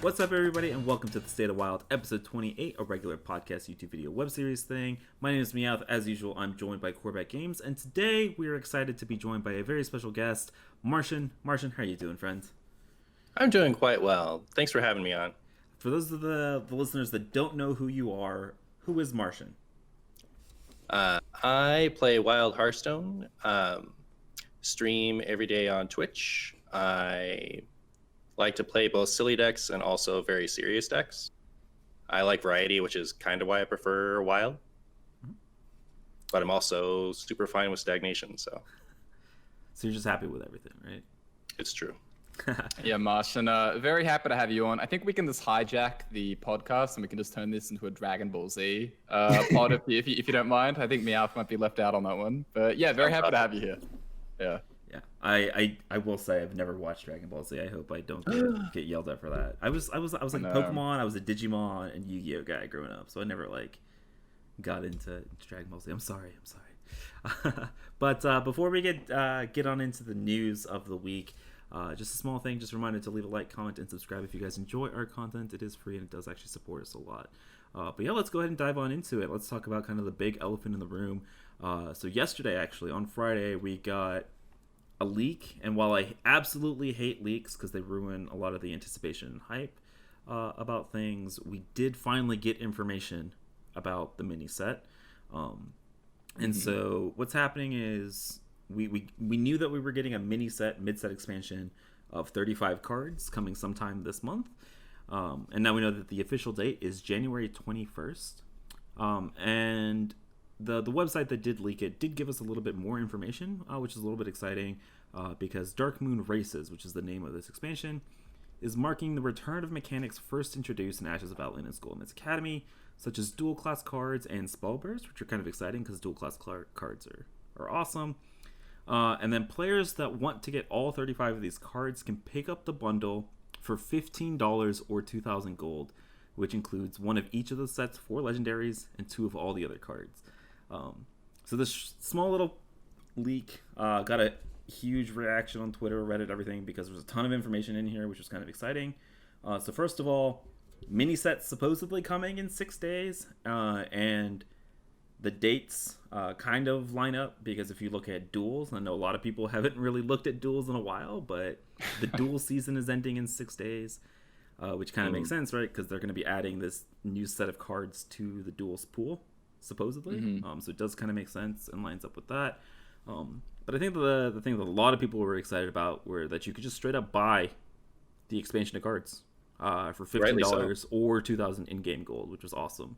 What's up, everybody, and welcome to the State of Wild, episode 28, a regular podcast, YouTube video, web series thing. My name is meAwA. As usual, I'm joined by CorbettGames, and today we are excited to be joined by a very special guest, Martian. Martian, how are you doing, friend? I'm doing quite well. Thanks for having me on. For those of the listeners that don't know who you are, who is Martian? I play Wild Hearthstone, stream every day on Twitch. I like to play both silly decks and also very serious decks. I like variety, which is kind of why I prefer Wild. But I'm also super fine with stagnation, so you're just happy with everything, right? It's true. Yeah, Martian, very happy to have you on. I think we can just hijack the podcast and we can just turn this into a Dragon Ball Z pod if you don't mind. I think meAwA might be left out on that one. But yeah, very happy to have you here. Yeah. Yeah, I will say I've never watched Dragon Ball Z. I hope I don't get yelled at for that. I was like Pokemon, I was a Digimon and Yu-Gi-Oh guy growing up, so I never got into Dragon Ball Z. I'm sorry. But before we get on into the news of the week, just a small thing, just a reminder to leave a like, comment, and subscribe if you guys enjoy our content. It is free and it does actually support us a lot. But yeah, let's go ahead and dive on into it. Let's talk about kind of the big elephant in the room. So yesterday, actually, on Friday, we got a leak, and while I absolutely hate leaks because they ruin a lot of the anticipation and hype about things, we did finally get information about the MiniSet. And so what's happening is we knew that we were getting a MiniSet mid-set expansion of 35 cards coming sometime this month, and now we know that the official date is January 21st. And the website that did leak it did give us a little bit more information, which is a little bit exciting, because Dark Moon Races, which is the name of this expansion, is marking the return of mechanics first introduced in Ashes of Outland and Skull and Its Academy, such as dual class cards and spell burst, which are kind of exciting because dual class cards are awesome. And then players that want to get all 35 of these cards can pick up the bundle for $15 or 2,000 gold, which includes one of each of the sets, 4 legendaries and 2 of all the other cards. So this small little leak got a huge reaction on Twitter, Reddit, everything, because there's a ton of information in here, which was kind of exciting. So first of all, MiniSet's supposedly coming in 6 days, and the dates kind of line up, because if you look at duels, I know a lot of people haven't really looked at duels in a while, but the duel season is ending in 6 days, which kind of makes sense, right? Because they're going to be adding this new set of cards to the duels pool, supposedly. So it does kind of make sense and lines up with that. But I think the thing that a lot of people were excited about were that you could just straight up buy the expansion of cards for $15 or 2,000 in-game gold, which was awesome.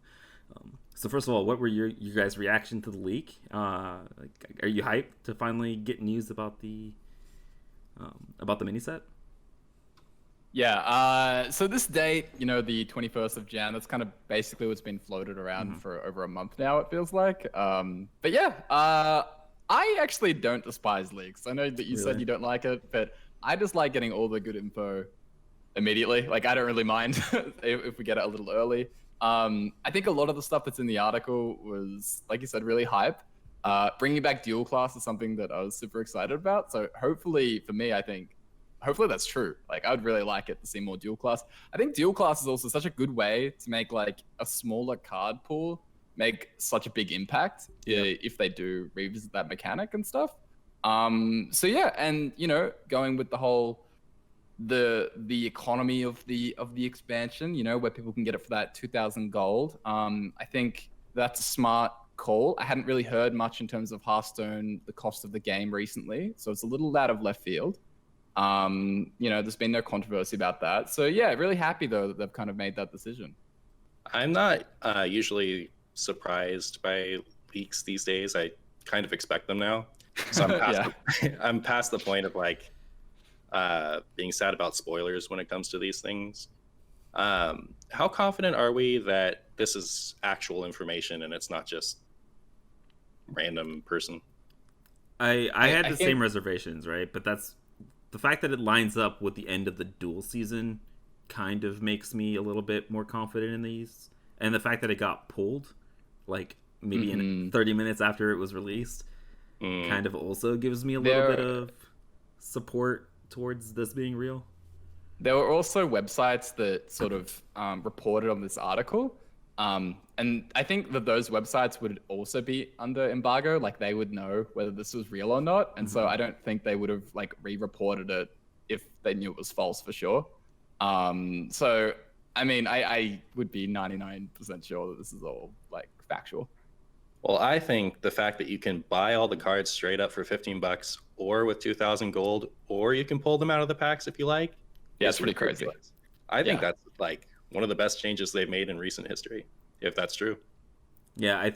So first of all, what were your guys' reaction to the leak? Are you hyped to finally get news about the MiniSet? Yeah, so this date, the 21st of Jan, that's kind of basically what's been floated around for over a month now, it feels like. But yeah, I actually don't despise leaks. I know that you said you don't like it, but I just like getting all the good info immediately. Like, I don't really mind if we get it a little early. I think a lot of the stuff that's in the article was, like you said, really hype. Bringing back dual class is something that I was super excited about. So hopefully, for me, hopefully that's true. Like, I would really like it to see more dual class. I think dual class is also such a good way to make like a smaller card pool make such a big impact if they do revisit that mechanic and stuff. So yeah, and going with the whole the economy of the expansion, where people can get it for that 2,000 gold. I think that's a smart call. I hadn't really heard much in terms of Hearthstone, the cost of the game recently, so it's a little out of left field. There's been no controversy about that. So yeah, really happy though that they've kind of made that decision. I'm not usually surprised by leaks these days. I kind of expect them now. So I'm past the point of being sad about spoilers when it comes to these things. How confident are we that this is actual information and it's not just random person? I had the same reservations, right? But that's the fact that it lines up with the end of the duel season kind of makes me a little bit more confident in these. And the fact that it got pulled, maybe in 30 minutes after it was released, kind of also gives me a little bit of support towards this being real. there were also websites that sort of reported on this article. And I think that those websites would also be under embargo, like they would know whether this was real or not. And so I don't think they would have like re-reported it if they knew it was false for sure. So, I mean, I would be 99% sure that this is all like factual. Well, I think the fact that you can buy all the cards straight up for $15 or with 2,000 gold, or you can pull them out of the packs if you like. Yeah, it's pretty crazy. I think that's like one of the best changes they've made in recent history, if that's true. Yeah, I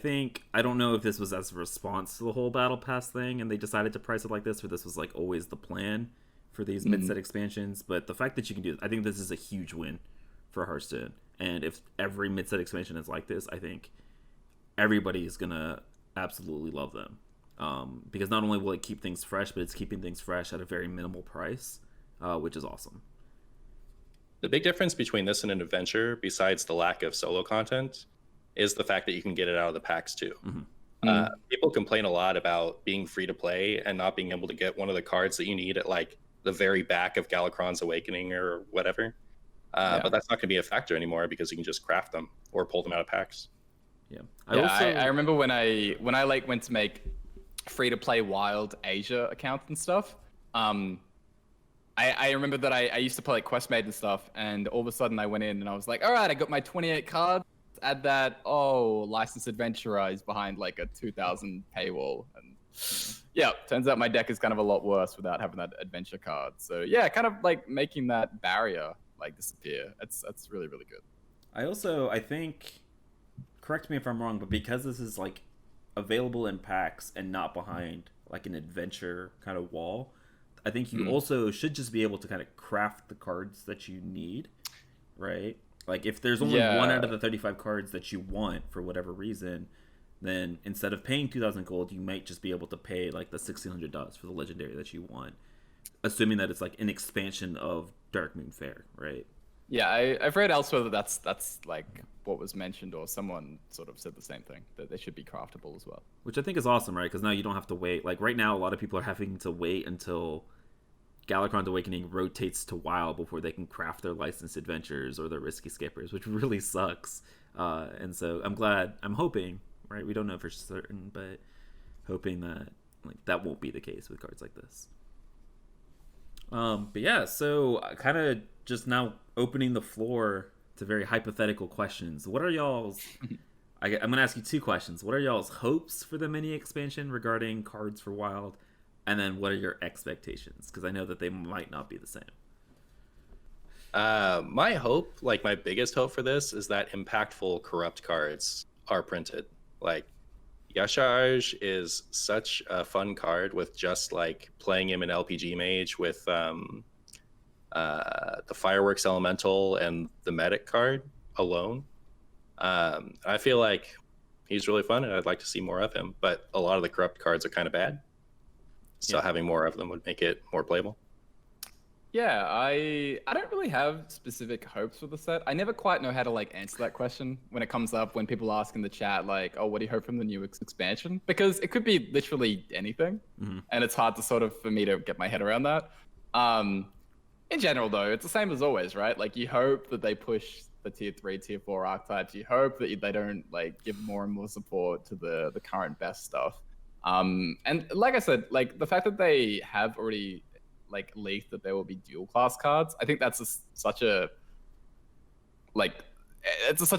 don't know if this was as a response to the whole Battle Pass thing and they decided to price it like this, or this was like always the plan for these mid-set expansions. But the fact that you can do this, I think this is a huge win for Hearthstone. And if every mid-set expansion is like this, I think everybody is gonna absolutely love them, because not only will it keep things fresh, but it's keeping things fresh at a very minimal price, which is awesome. The big difference between this and an adventure, besides the lack of solo content, is the fact that you can get it out of the packs too. People complain a lot about being free to play and not being able to get one of the cards that you need at like the very back of Galakron's Awakening or whatever, but that's not going to be a factor anymore because you can just craft them or pull them out of packs. I remember when I like went to make free to play Wild Asia accounts and stuff. I remember that I used to play like Questmate and stuff, and all of a sudden I went in and I was like, all right, I got my 28 cards. Add that. Oh, licensed adventurer is behind like a 2,000 paywall, and yeah, turns out my deck is kind of a lot worse without having that adventure card. So yeah, kind of like making that barrier like disappear. That's really really good. I think, correct me if I'm wrong, but because this is like available in packs and not behind like an adventure kind of wall, I think you also should just be able to kind of craft the cards that you need, right? Like if there's only one out of the 35 cards that you want for whatever reason, then instead of paying 2,000 gold, you might just be able to pay like the $1,600 for the legendary that you want, assuming that it's like an expansion of Darkmoon Faire, right? Yeah, I've read elsewhere that that's like what was mentioned, or someone sort of said the same thing, that they should be craftable as well. Which I think is awesome, right? Because now you don't have to wait. Like right now, a lot of people are having to wait until Galakron's Awakening rotates to WoW before they can craft their licensed adventures or their risky skippers, which really sucks. And so I'm hoping, right? We don't know for certain, but hoping that like that won't be the case with cards like this. But yeah, so kind of just now opening the floor to very hypothetical questions. What are y'all's? I'm gonna ask you two questions. What are y'all's hopes for the mini expansion regarding cards for Wild? And then what are your expectations? Because I know that they might not be the same. My hope, like my biggest hope for this, is that impactful corrupt cards are printed. Like Yasharj is such a fun card with just like playing him in LPG Mage with the Fireworks Elemental and the Medic card alone. I feel like he's really fun and I'd like to see more of him, but a lot of the corrupt cards are kind of bad. So having more of them would make it more playable. Yeah, I don't really have specific hopes for the set. I never quite know how to like answer that question when it comes up, when people ask in the chat like, oh, what do you hope from the new expansion? Because it could be literally anything, and it's hard to sort of for me to get my head around that. In general though, it's the same as always, right? Like you hope that they push the tier 3, tier 4 archetypes. You hope that they don't like give more and more support to the current best stuff. And like I said, like the fact that they have already like leaked that there will be dual class cards, I think that's such a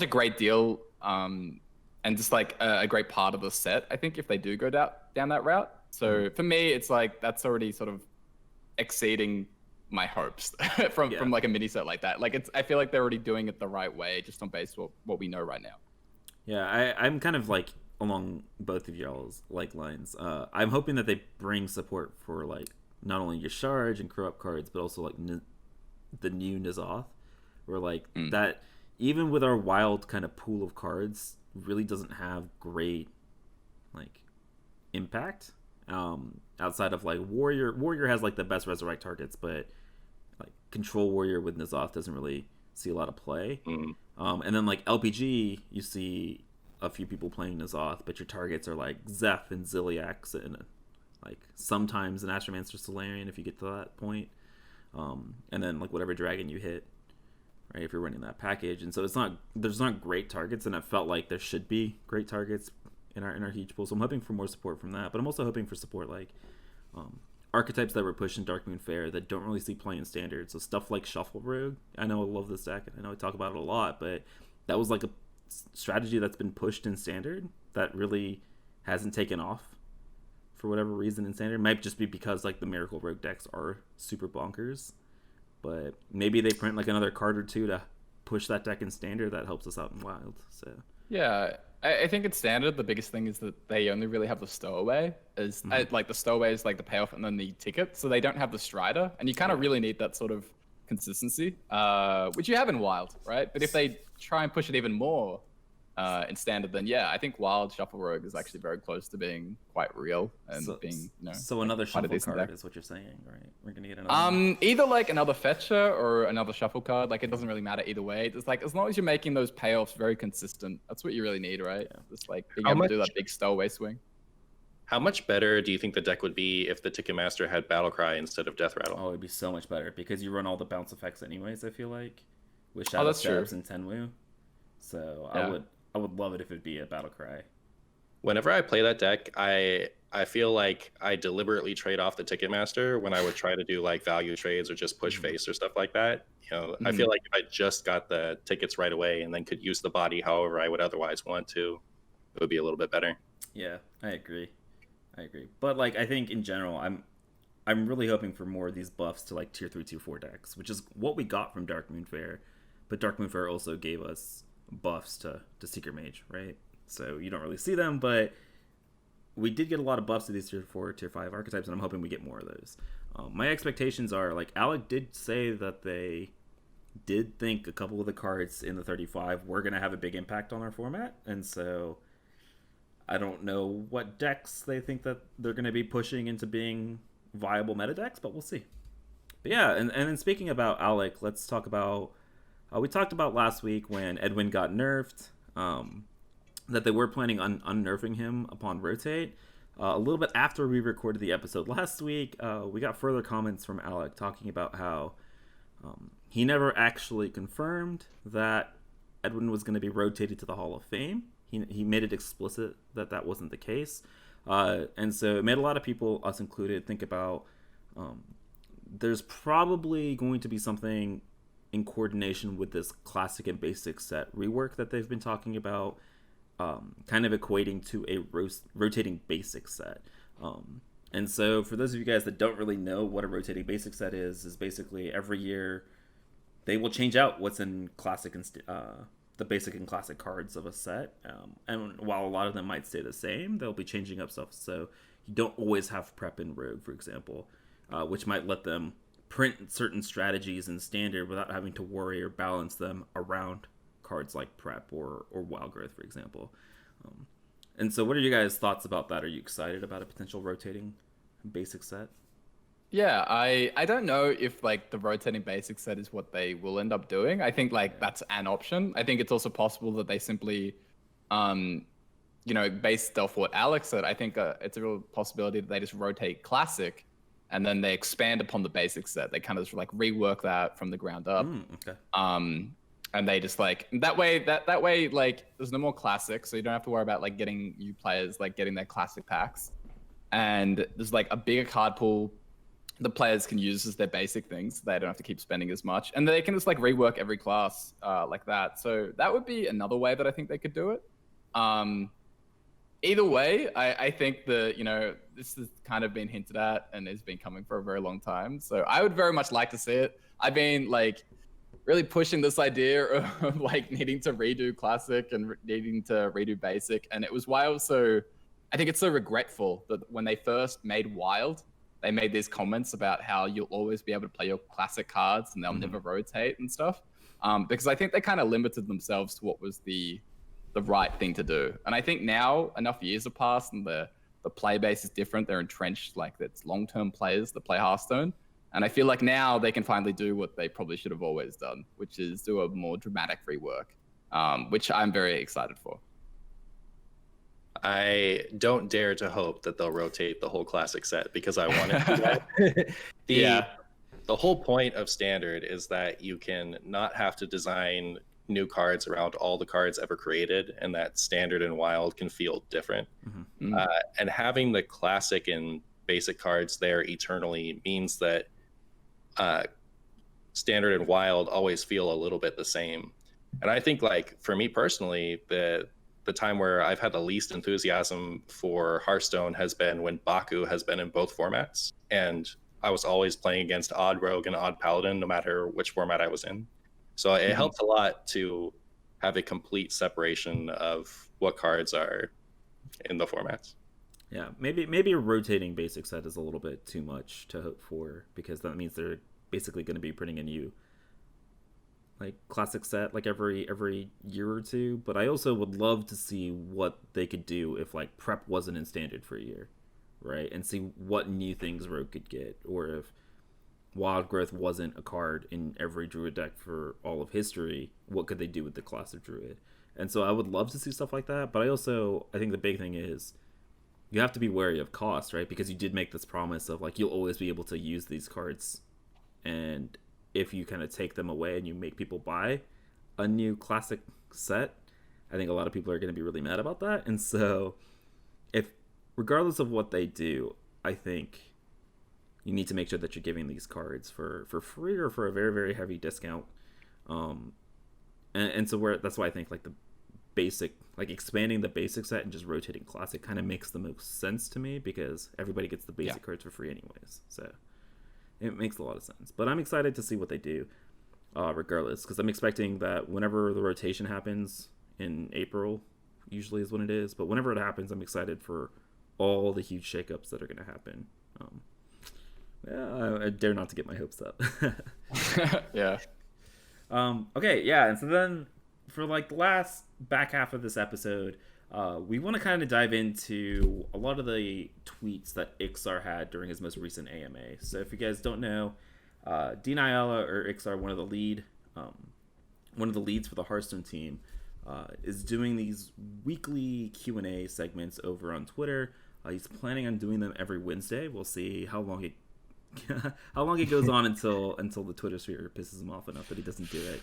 great deal, and just like a great part of the set, I think, if they do go down that route. So for me, it's like that's already sort of exceeding my hopes from like a mini set like that. Like I feel like they're already doing it the right way, just on base what we know right now. Yeah, I'm kind of like along both of y'all's like lines. I'm hoping that they bring support for like not only your Charge and corrupt cards, but also like the new N'Zoth, where like that even with our wild kind of pool of cards really doesn't have great like impact. Outside of like Warrior has like the best resurrect targets, but like Control Warrior with N'Zoth doesn't really see a lot of play. And then like LPG, you see a few people playing N'Zoth, but your targets are like Zeph and Ziliax and like sometimes an Astromancer Solarian if you get to that point. and then like whatever dragon you hit, right? If you're running that package, and so there's not great targets, and I felt like there should be great targets in our huge pool. So I'm hoping for more support from that, but I'm also hoping for support like archetypes that were pushed in Dark Moon Fair that don't really see play in Standard. So stuff like Shuffle Rogue. I know I love this deck. I know I talk about it a lot, but that was like a strategy that's been pushed in Standard that really hasn't taken off for whatever reason in Standard. It might just be because like the Miracle Rogue decks are super bonkers, but maybe they print like another card or two to push that deck in Standard that helps us out in Wild. So yeah, I think in Standard the biggest thing is that they only really have the stowaway like the stowaway is like the payoff and then the ticket, so they don't have the Strider, and you kind of really need that sort of consistency, which you have in Wild, right? But if they try and push it even more in Standard, then yeah, I think Wild Shuffle Rogue is actually very close to being quite real and being, so another shuffle card deck is what you're saying, right? We're gonna get another either like another fetcher or another shuffle card. Like it doesn't really matter either way. It's like as long as you're making those payoffs very consistent, that's what you really need, right? Yeah. Just like being able to do that big stowaway swing. How much better do you think the deck would be if the Ticketmaster had Battle Cry instead of Death Rattle? Oh, it'd be so much better because you run all the bounce effects anyways, I feel like, with Shadow Stabs and Tenwu. So yeah. I would love it if it'd be a Battle Cry. Whenever I play that deck, I feel like I deliberately trade off the Ticketmaster when I would try to do like value trades or just push face or stuff like that. You know, I feel like if I just got the tickets right away and then could use the body however I would otherwise want to, it would be a little bit better. Yeah, I agree. But like I think in general, I'm really hoping for more of these buffs to like tier 3, tier 4 decks, which is what we got from Dark Moon Fair. But Dark Moon Fair also gave us buffs to Secret Mage, right? So you don't really see them, but we did get a lot of buffs to these tier 4, tier 5 archetypes, and I'm hoping we get more of those. My expectations are, like, Alec did say that they did think a couple of the cards in the 35 were going to have a big impact on our format, and so I don't know what decks they think that they're going to be pushing into being viable meta decks, but we'll see. But yeah, and then speaking about Alec, let's talk about... we talked about last week when Edwin got nerfed, that they were planning on unnerfing him upon rotate. A little bit after we recorded the episode last week, we got further comments from Alec talking about how he never actually confirmed that Edwin was going to be rotated to the Hall of Fame. He made it explicit that that wasn't the case. And so it made a lot of people, us included, think about there's probably going to be something in coordination with this classic and basic set rework that they've been talking about, kind of equating to a rotating basic set. And so for those of you guys that don't really know what a rotating basic set is basically every year they will change out what's in classic and the basic and classic cards of a set. And while a lot of them might stay the same, they'll be changing up stuff. So you don't always have prep in Rogue, for example, which might let them print certain strategies in Standard without having to worry or balance them around cards like prep or Wild Growth, for example. And so what are you guys' thoughts about that? Are you excited about a potential rotating basic set? Yeah, I don't know if like the rotating basic set is what they will end up doing. I think like that's an option. I think it's also possible that they simply based off what Alex said, I think it's a real possibility that they just rotate classic and then they expand upon the basic set. They kind of just like rework that from the ground up. Okay. And they just like that way like there's no more classic, so you don't have to worry about like getting new players like getting their classic packs. And there's like a bigger card pool the players can use as their basic things. They don't have to keep spending as much, and they can just like rework every class like that. So that would be another way that I think they could do it. Either way, I think that, this has kind of been hinted at and has been coming for a very long time. So I would very much like to see it. I've been like really pushing this idea of like needing to redo classic and needing to redo basic. And it was why I think it's so regretful that when they first made Wild, they made these comments about how you'll always be able to play your classic cards and they'll never rotate and stuff. Because I think they kind of limited themselves to what was the right thing to do. And I think now enough years have passed and the play base is different. They're entrenched, like it's long-term players that play Hearthstone. And I feel like now they can finally do what they probably should have always done, which is do a more dramatic rework, which I'm very excited for. I don't dare to hope that they'll rotate the whole classic set because I want it to do that. the whole point of standard is that you can not have to design new cards around all the cards ever created, and that standard and wild can feel different. And having the classic and basic cards there eternally means that standard and wild always feel a little bit the same. And I think, like, for me personally, the time where I've had the least enthusiasm for Hearthstone has been when Baku has been in both formats, and I was always playing against odd rogue and odd paladin no matter which format I was in. So it helps a lot to have a complete separation of what cards are in the formats. Yeah, maybe a rotating basic set is a little bit too much to hope for, because that means they're basically going to be printing a new like classic set like every year or two. But I also would love to see what they could do if like prep wasn't in standard for a year, right? And see what new things rogue could get, or if Wild Growth wasn't a card in every Druid deck for all of history, what could they do with the class of Druid? And so I would love to see stuff like that. But I think the big thing is you have to be wary of cost, right? Because you did make this promise of like you'll always be able to use these cards, and if you kind of take them away and you make people buy a new classic set, I think a lot of people are going to be really mad about that. And so if regardless of what they do, I think you need to make sure that you're giving these cards for free or for a very, very heavy discount. And so that's why I think like the basic, like expanding the basic set and just rotating classic kind of makes the most sense to me, because everybody gets the basic cards for free anyways. So it makes a lot of sense. But I'm excited to see what they do regardless, because I'm expecting that whenever the rotation happens in April, usually is when it is, but whenever it happens, I'm excited for all the huge shakeups that are going to happen. I dare not to get my hopes up. Yeah. Okay, yeah, and so then for like the last back half of this episode, we want to kind of dive into a lot of the tweets that Ixar had during his most recent AMA. So if you guys don't know, neAwA, or Ixar, one of the leads for the Hearthstone team, is doing these weekly Q&A segments over on Twitter. He's planning on doing them every Wednesday. We'll see how long it goes on until the Twitter sphere pisses him off enough that he doesn't do it.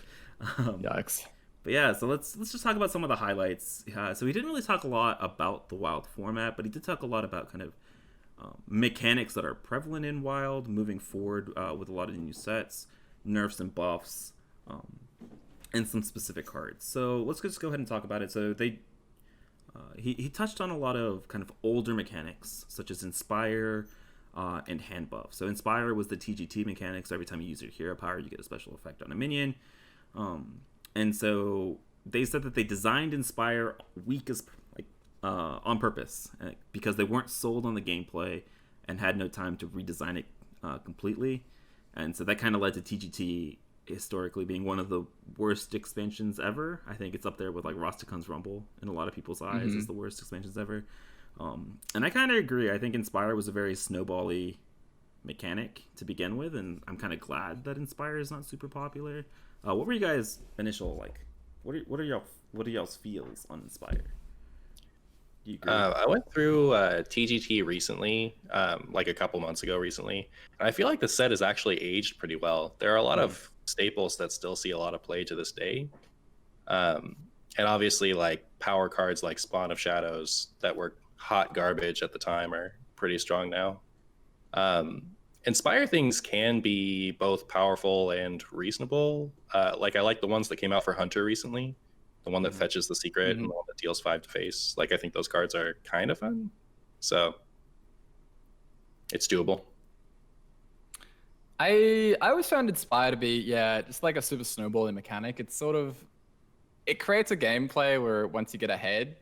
Yikes. But yeah, so let's just talk about some of the highlights. So he didn't really talk a lot about the Wild format, but he did talk a lot about kind of mechanics that are prevalent in Wild moving forward with a lot of new sets, nerfs and buffs, and some specific cards. So let's just go ahead and talk about it. So he touched on a lot of kind of older mechanics, such as Inspire and Handbuff. So Inspire was the TGT mechanics. So every time you use your hero power, you get a special effect on a minion. And so they said that they designed Inspire on purpose because they weren't sold on the gameplay and had no time to redesign it completely. And so that kind of led to TGT historically being one of the worst expansions ever. I think it's up there with like Rosticon's Rumble in a lot of people's eyes as the worst expansions ever. And I kind of agree. I think Inspire was a very snowball-y mechanic to begin with, and I'm kind of glad that Inspire is not super popular. What were you guys' initial like? What are y'all's feels on Inspire? Do you agree? I went through TGT recently, like a couple months ago recently, and I feel like the set has actually aged pretty well. There are a lot of staples that still see a lot of play to this day, and obviously like power cards like Spawn of Shadows that were hot garbage at the time are pretty strong now. Inspire things can be both powerful and reasonable. Like I like the ones that came out for Hunter recently, the one that fetches the secret and the one that deals 5 to face. Like I think those cards are kind of fun, so it's doable. I always found Inspire to be just like a super snowballing mechanic. It creates a gameplay where once you get ahead,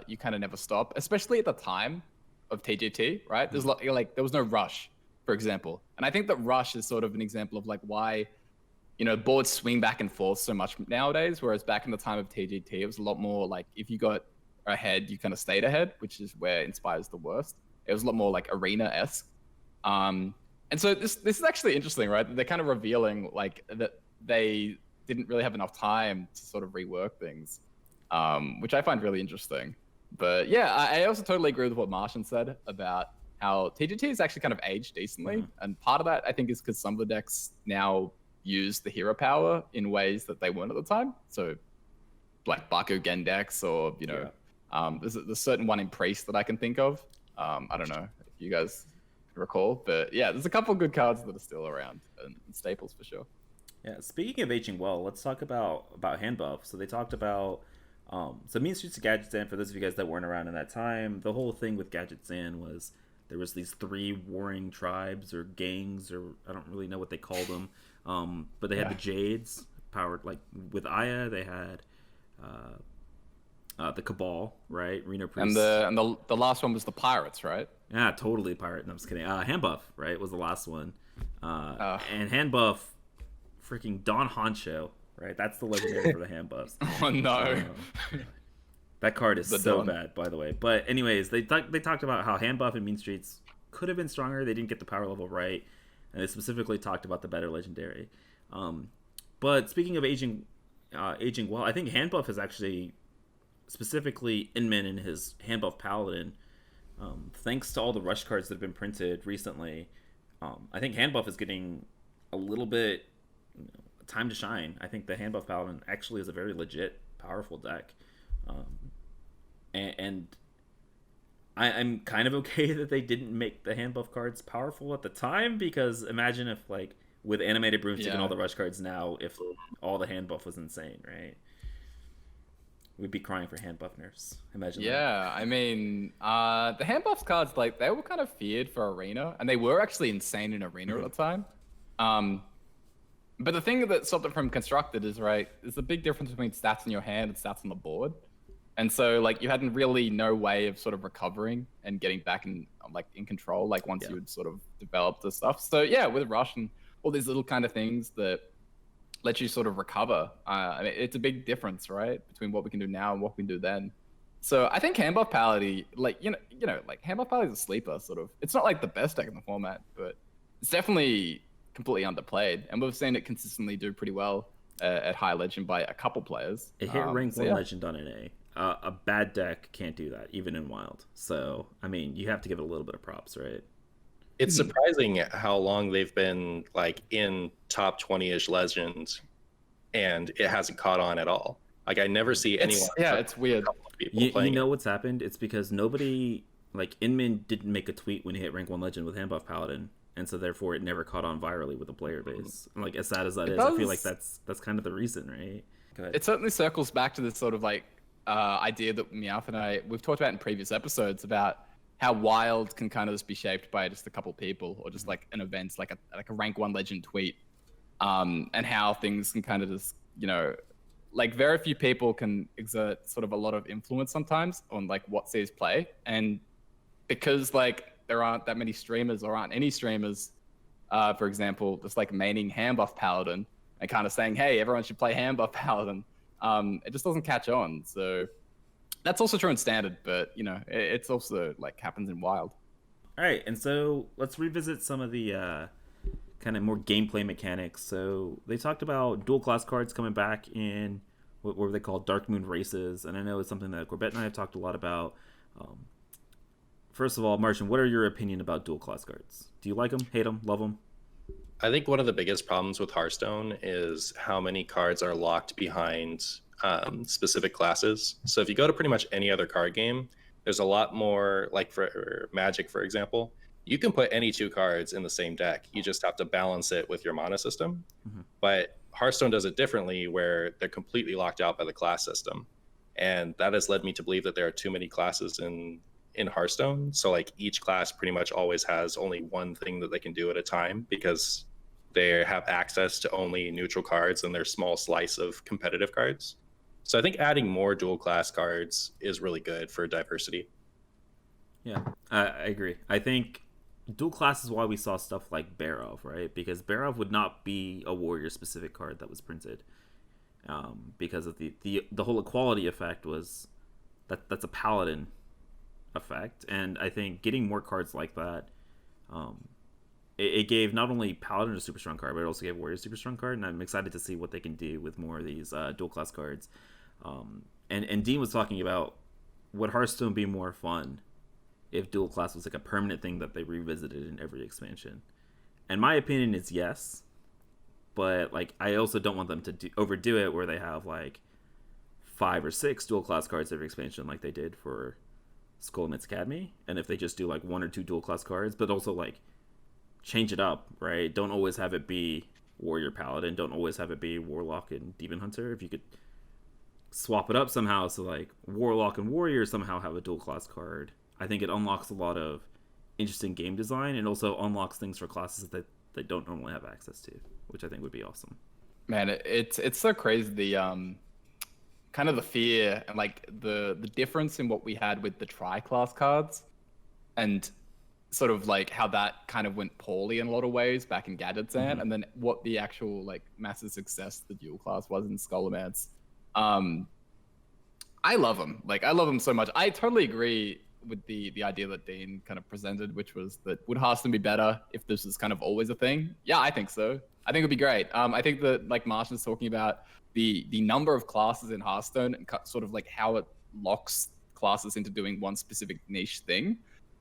you kind of never stop, especially at the time of TGT, right? There's there was no rush, for example. And I think that rush is sort of an example of like why, boards swing back and forth so much nowadays, whereas back in the time of TGT, it was a lot more like if you got ahead, you kind of stayed ahead, which is where Inspire's the worst. It was a lot more like arena-esque. And so this is actually interesting, right? They're kind of revealing like that they didn't really have enough time to sort of rework things, which I find really interesting. But yeah, I also totally agree with what Martian said about how TGT has actually kind of aged decently. And part of that, I think, is because some of the decks now use the hero power in ways that they weren't at the time. So like Bakugan decks, or, you know, there's a certain one in Priest that I can think of. I don't know if you guys recall, but yeah, there's a couple of good cards that are still around and staples for sure. Yeah, speaking of aging well, let's talk about Handbuff. So they talked about so Mean Streets of Gadget Zan, for those of you guys that weren't around in that time, the whole thing with Gadget Zan was there was these 3 warring tribes or gangs, or I don't really know what they called them, but they had the Jades powered, like with Aya. They had the Cabal, right? Reno Priest. And the last one was the Pirates, right? Yeah, totally pirate. No, I'm just kidding. Handbuff, right, was the last one. And Handbuff, freaking Don Honcho, right? That's the legendary for the Handbuffs. Oh no. That card is so bad, by the way. But anyways, they talked about how Handbuff and Mean Streets could have been stronger. They didn't get the power level right, and they specifically talked about the better legendary. But speaking of aging well, I think Handbuff is actually, specifically Inman and his Handbuff Paladin, thanks to all the rush cards that have been printed recently, I think Handbuff is getting a little bit time to shine. I think the Handbuff Paladin actually is a very legit, powerful deck. And I'm kind of okay that they didn't make the Handbuff cards powerful at the time, because imagine if, like, with animated Broomstick and all the rush cards now, if all the Handbuff was insane, right? We'd be crying for Handbuff nerfs. Imagine that. Yeah, I mean, the Handbuff cards, like, they were kind of feared for Arena, and they were actually insane in Arena at the time. But the thing that stopped it from Constructed is, right, there's a big difference between stats in your hand and stats on the board. And so, like, you had really no way of sort of recovering and getting back in control, like, once you had sort of developed the stuff. So yeah, with Rush and all these little kind of things that let you sort of recover. I mean, it's a big difference, right, between what we can do now and what we can do then. So I think Handbuff Paladin, like, you know, like, Handbuff Paladin is a sleeper, sort of. It's not like the best deck in the format, but it's definitely completely underplayed, and we've seen it consistently do pretty well at high legend by a couple players. It hit rank 1 legend on NA. A bad deck can't do that, even in Wild. So, I mean, you have to give it a little bit of props, right? It's surprising how long they've been, like, in top 20-ish legends, and it hasn't caught on at all. Like, I never see anyone. It's weird. You know what's happened? It's because nobody, like, Inman didn't make a tweet when he hit rank 1 legend with Handbuff Paladin, and so therefore it never caught on virally with the player base. And, like, as sad as that is, I feel like that's kind of the reason, right? Go ahead. It certainly circles back to this sort of, like, idea that Meowth and we've talked about in previous episodes about how Wild can kind of just be shaped by just a couple people, or just like an event, like a rank 1 legend tweet, and how things can kind of just, you know, like, very few people can exert sort of a lot of influence sometimes on, like, what sees play, and because, like, there aren't that many streamers, or aren't any streamers, for example, just like maining Handbuff Paladin and kind of saying, hey, everyone should play Handbuff Paladin. It just doesn't catch on. So that's also true in Standard, but, you know, it's also, like, happens in Wild. All right, and so let's revisit some of the kind of more gameplay mechanics. So they talked about dual class cards coming back in what were they called, Dark Moon Races, and I know it's something that Corbett and I have talked a lot about. First of all, Martian, what are your opinion about dual class cards? Do you like them, hate them, love them? I think one of the biggest problems with Hearthstone is how many cards are locked behind specific classes. So if you go to pretty much any other card game, there's a lot more, like for Magic, for example, you can put any 2 cards in the same deck. You just have to balance it with your mana system. But Hearthstone does it differently, where they're completely locked out by the class system. And that has led me to believe that there are too many classes in Hearthstone. So, like, each class pretty much always has only one thing that they can do at a time, because they have access to only neutral cards and their small slice of competitive cards. So I think adding more dual class cards is really good for diversity. Yeah, I agree. I think dual class is why we saw stuff like Barov, right? Because Barov would not be a warrior specific card that was printed, because of the whole equality effect was that's a paladin effect. And I think getting more cards like that, it gave not only Paladin a super strong card, but it also gave Warrior a super strong card, and I'm excited to see what they can do with more of these dual class cards. And Dean was talking about, would Hearthstone be more fun if dual class was like a permanent thing that they revisited in every expansion. And my opinion is yes, but like I also don't want them to overdo it where they have like 5 or 6 dual class cards every expansion like they did for Skull and Its Academy. And if they just do like 1 or 2 dual class cards, but also like change it up, right? Don't always have it be Warrior Paladin. Don't always have it be Warlock and Demon Hunter. If you could swap it up somehow, so like Warlock and Warrior somehow have a dual class card, I think it unlocks a lot of interesting game design and also unlocks things for classes that they don't normally have access to, which I think would be awesome. Man, it's so crazy, the kind of the fear and like the difference in what we had with the tri-class cards and sort of like how that kind of went poorly in a lot of ways back in Gadgetzan, and then what the actual like massive success the dual class was in Skullomance. I love them. Like I love them so much. I totally agree with the idea that Dean kind of presented, which was that would Hearthstone be better if this is kind of always a thing? Yeah, I think so. I think it'd be great. I think that like Martian's talking about the number of classes in Hearthstone and sort of like how it locks classes into doing one specific niche thing.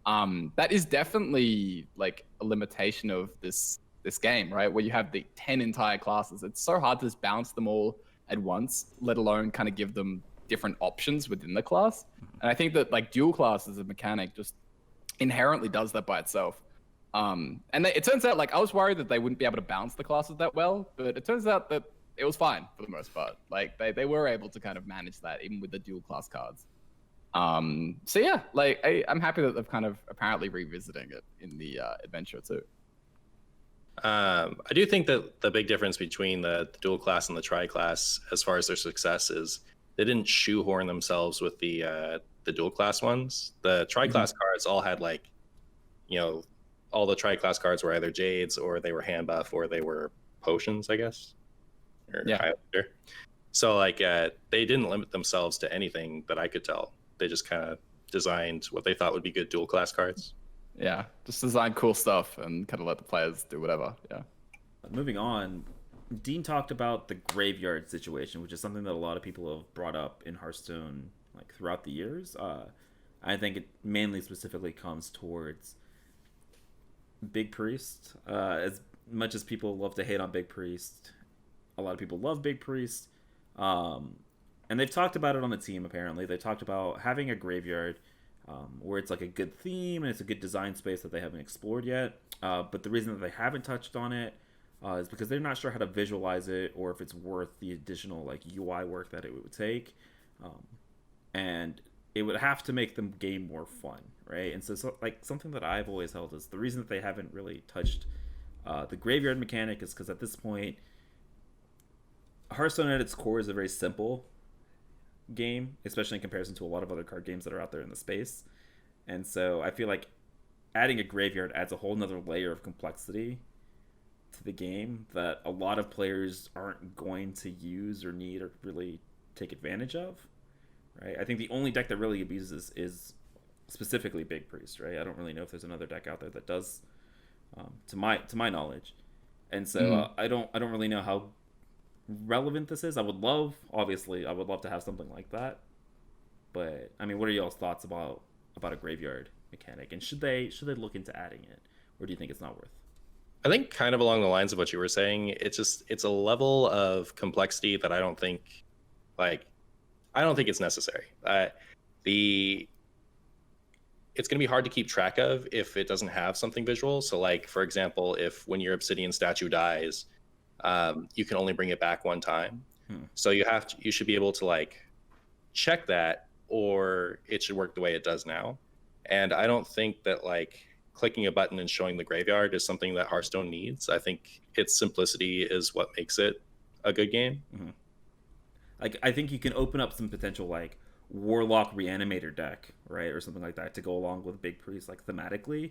That is definitely like a limitation of this game, right? Where you have the 10 entire classes. It's so hard to just bounce them all at once, let alone kind of give them different options within the class. And I think that like dual class as a mechanic just inherently does that by itself. And it turns out like I was worried that they wouldn't be able to balance the classes that well, but it turns out that it was fine for the most part. Like they were able to kind of manage that even with the dual class cards. So yeah, like I'm happy that they've kind of apparently revisiting it in the adventure too. I do think that the big difference between the dual class and the tri-class as far as their success is they didn't shoehorn themselves with the dual class ones. The tri-class cards all had like, you know, all the tri-class cards were either Jades or they were Handbuff or they were potions, I guess. Or Highlander. So like they didn't limit themselves to anything that I could tell. They just kind of designed what they thought would be good dual class cards. Yeah, just design cool stuff and kind of let the players do whatever. Yeah. Moving on, Dean talked about the graveyard situation, which is something that a lot of people have brought up in Hearthstone like throughout the years. I think it mainly specifically comes towards Big Priest. As much as people love to hate on Big Priest, a lot of people love Big Priest. And they've talked about it on the team, apparently. They talked about having a graveyard where it's like a good theme and it's a good design space that they haven't explored yet. But the reason that they haven't touched on it is because they're not sure how to visualize it or if it's worth the additional like UI work that it would take. And it would have to make the game more fun, right? And so like something that I've always held is the reason that they haven't really touched the graveyard mechanic is because at this point, Hearthstone at its core is a very simple game, especially in comparison to a lot of other card games that are out there in the space. And so I feel like adding a graveyard adds a whole nother layer of complexity to the game that a lot of players aren't going to use or need or really take advantage of, right? I think the only deck that really abuses is specifically Big Priest, right? I don't really know if there's another deck out there that does, to my knowledge. And so I don't really know how relevant this is. I would love to have something like that, but I mean, what are y'all's thoughts about a graveyard mechanic, and should they look into adding it, or do you think it's not worth? I think kind of along the lines of what you were saying, it's a level of complexity that I don't think it's necessary. It's going to be hard to keep track of if it doesn't have something visual. So like, for example, if when your obsidian statue dies, you can only bring it back one time. So you should be able to like check that, or it should work the way it does now. And I don't think that like clicking a button and showing the graveyard is something that Hearthstone needs. I think its simplicity is what makes it a good game. Like I think you can open up some potential like Warlock Reanimator deck, right, or something like that to go along with Big Priest like thematically.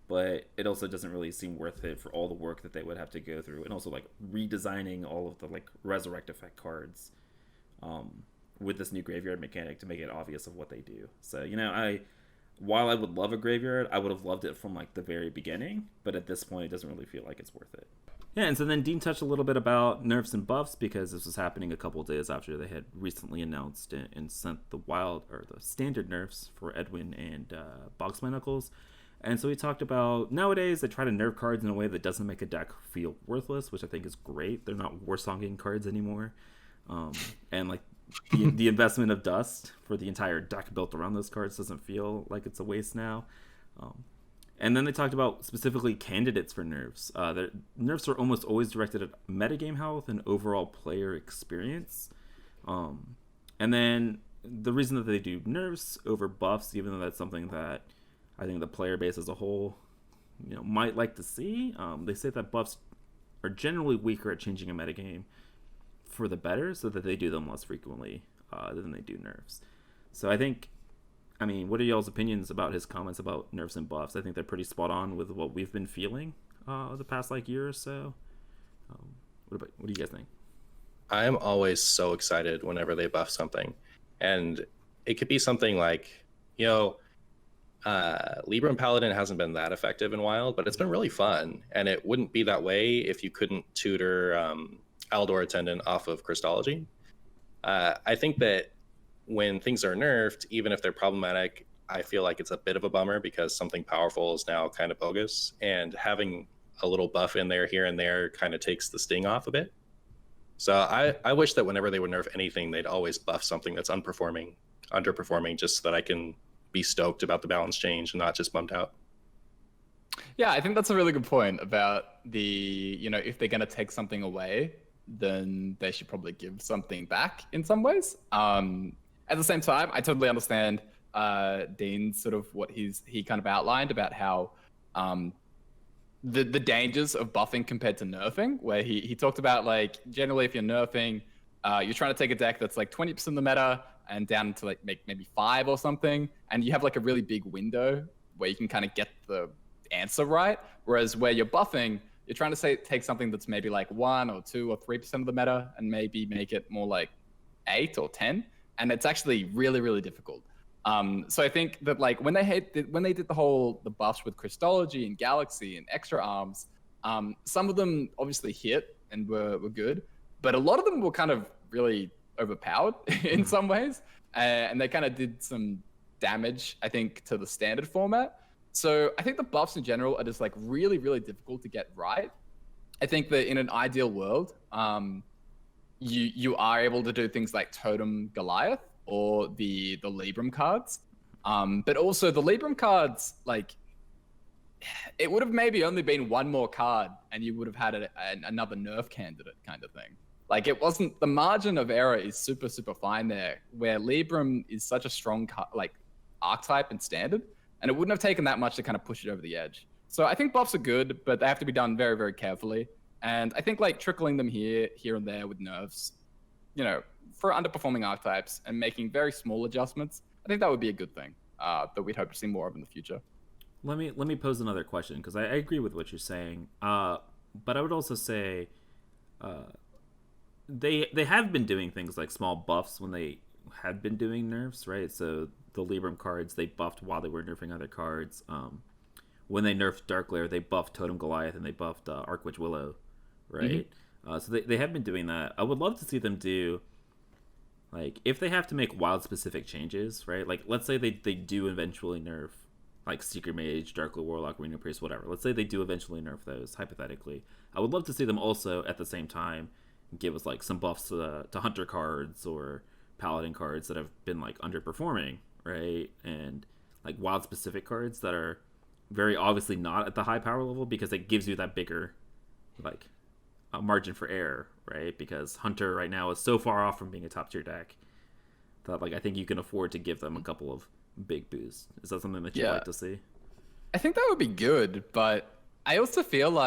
But it also doesn't really seem worth it for all the work that they would have to go through, and also like redesigning all of the like resurrect effect cards with this new graveyard mechanic to make it obvious of what they do. So while I would love a graveyard, I would have loved it from like the very beginning, but at this point it doesn't really feel like it's worth it. Yeah, and so then Dean touched a little bit about nerfs and buffs because this was happening a couple of days after they had recently announced and sent the wild or the standard nerfs for Edwin and Boxman Knuckles. And so he talked about nowadays they try to nerf cards in a way that doesn't make a deck feel worthless, which I think is great. They're not warsonging cards anymore, and like the investment of dust for the entire deck built around those cards doesn't feel like it's a waste now. And then they talked about specifically candidates for nerfs. The nerfs are almost always directed at metagame health and overall player experience. And then the reason that they do nerfs over buffs, even though that's something that I think the player base as a whole, might like to see. They say that buffs are generally weaker at changing a metagame for the better, so that they do them less frequently than they do nerfs. So what are y'all's opinions about his comments about nerfs and buffs? I think they're pretty spot on with what we've been feeling the past year or so. What do you guys think? I am always so excited whenever they buff something, and it could be something like, Libra and Paladin hasn't been that effective in Wild, but it's been really fun, and it wouldn't be that way if you couldn't tutor Aldor Attendant off of Crystology. I think that when things are nerfed, even if they're problematic, I feel like it's a bit of a bummer because something powerful is now kind of bogus, and having a little buff in there here and there kind of takes the sting off a bit. So I wish that whenever they would nerf anything, they'd always buff something that's underperforming, just so that I can be stoked about the balance change and not just bummed out. Yeah, I think that's a really good point about if they're going to take something away, then they should probably give something back in some ways. At the same time, I totally understand Dean's sort of what he kind of outlined about how the dangers of buffing compared to nerfing, where he talked about generally if you're nerfing, you're trying to take a deck that's 20% of the meta and down to maybe 5 or something, and you have a really big window where you can kind of get the answer right. Whereas where you're buffing, you're trying to take something that's maybe 1 or 2 or 3% of the meta and maybe make it more 8 or 10, and it's actually really, really difficult. So I think that when they did the buffs with Crystology and Galaxy and Extra Arms, some of them obviously hit and were good, but a lot of them were kind of really overpowered in some ways, and they kind of did some damage, I think, to the standard format. So I think the buffs in general are just really, really difficult to get right. I think that in an ideal world, you are able to do things like Totem Goliath or the Libram cards. But also the Libram cards, it would have maybe only been one more card and you would have had another nerf candidate kind of thing. It wasn't, the margin of error is super, super fine there, where Libram is such a strong archetype and standard, and it wouldn't have taken that much to kind of push it over the edge. So I think buffs are good, but they have to be done very, very carefully. And I think trickling them here and there with nerfs, for underperforming archetypes and making very small adjustments, I think that would be a good thing that we'd hope to see more of in the future. Let me pose another question, because I agree with what you're saying, but I would also say they have been doing things like small buffs when they had been doing nerfs, right? So the Libram cards they buffed while they were nerfing other cards. When they nerfed Darkglare, they buffed Totem Goliath and they buffed Arcwitch Willow, right? Mm-hmm. So they have been doing that. I would love to see them do, if they have to make wild specific changes, right? Let's say they do eventually nerf Secret Mage, Darkglare Warlock, Arena Priest, whatever. Let's say they do eventually nerf those, hypothetically. I would love to see them also at the same time give us some buffs to Hunter cards or Paladin cards that have been underperforming, right? And wild specific cards that are very obviously not at the high power level, because it gives you that bigger a margin for error, right? Because Hunter right now is so far off from being a top tier deck that I think you can afford to give them a couple of big boosts. Is that something that you'd like to see? I think that would be good, but I also feel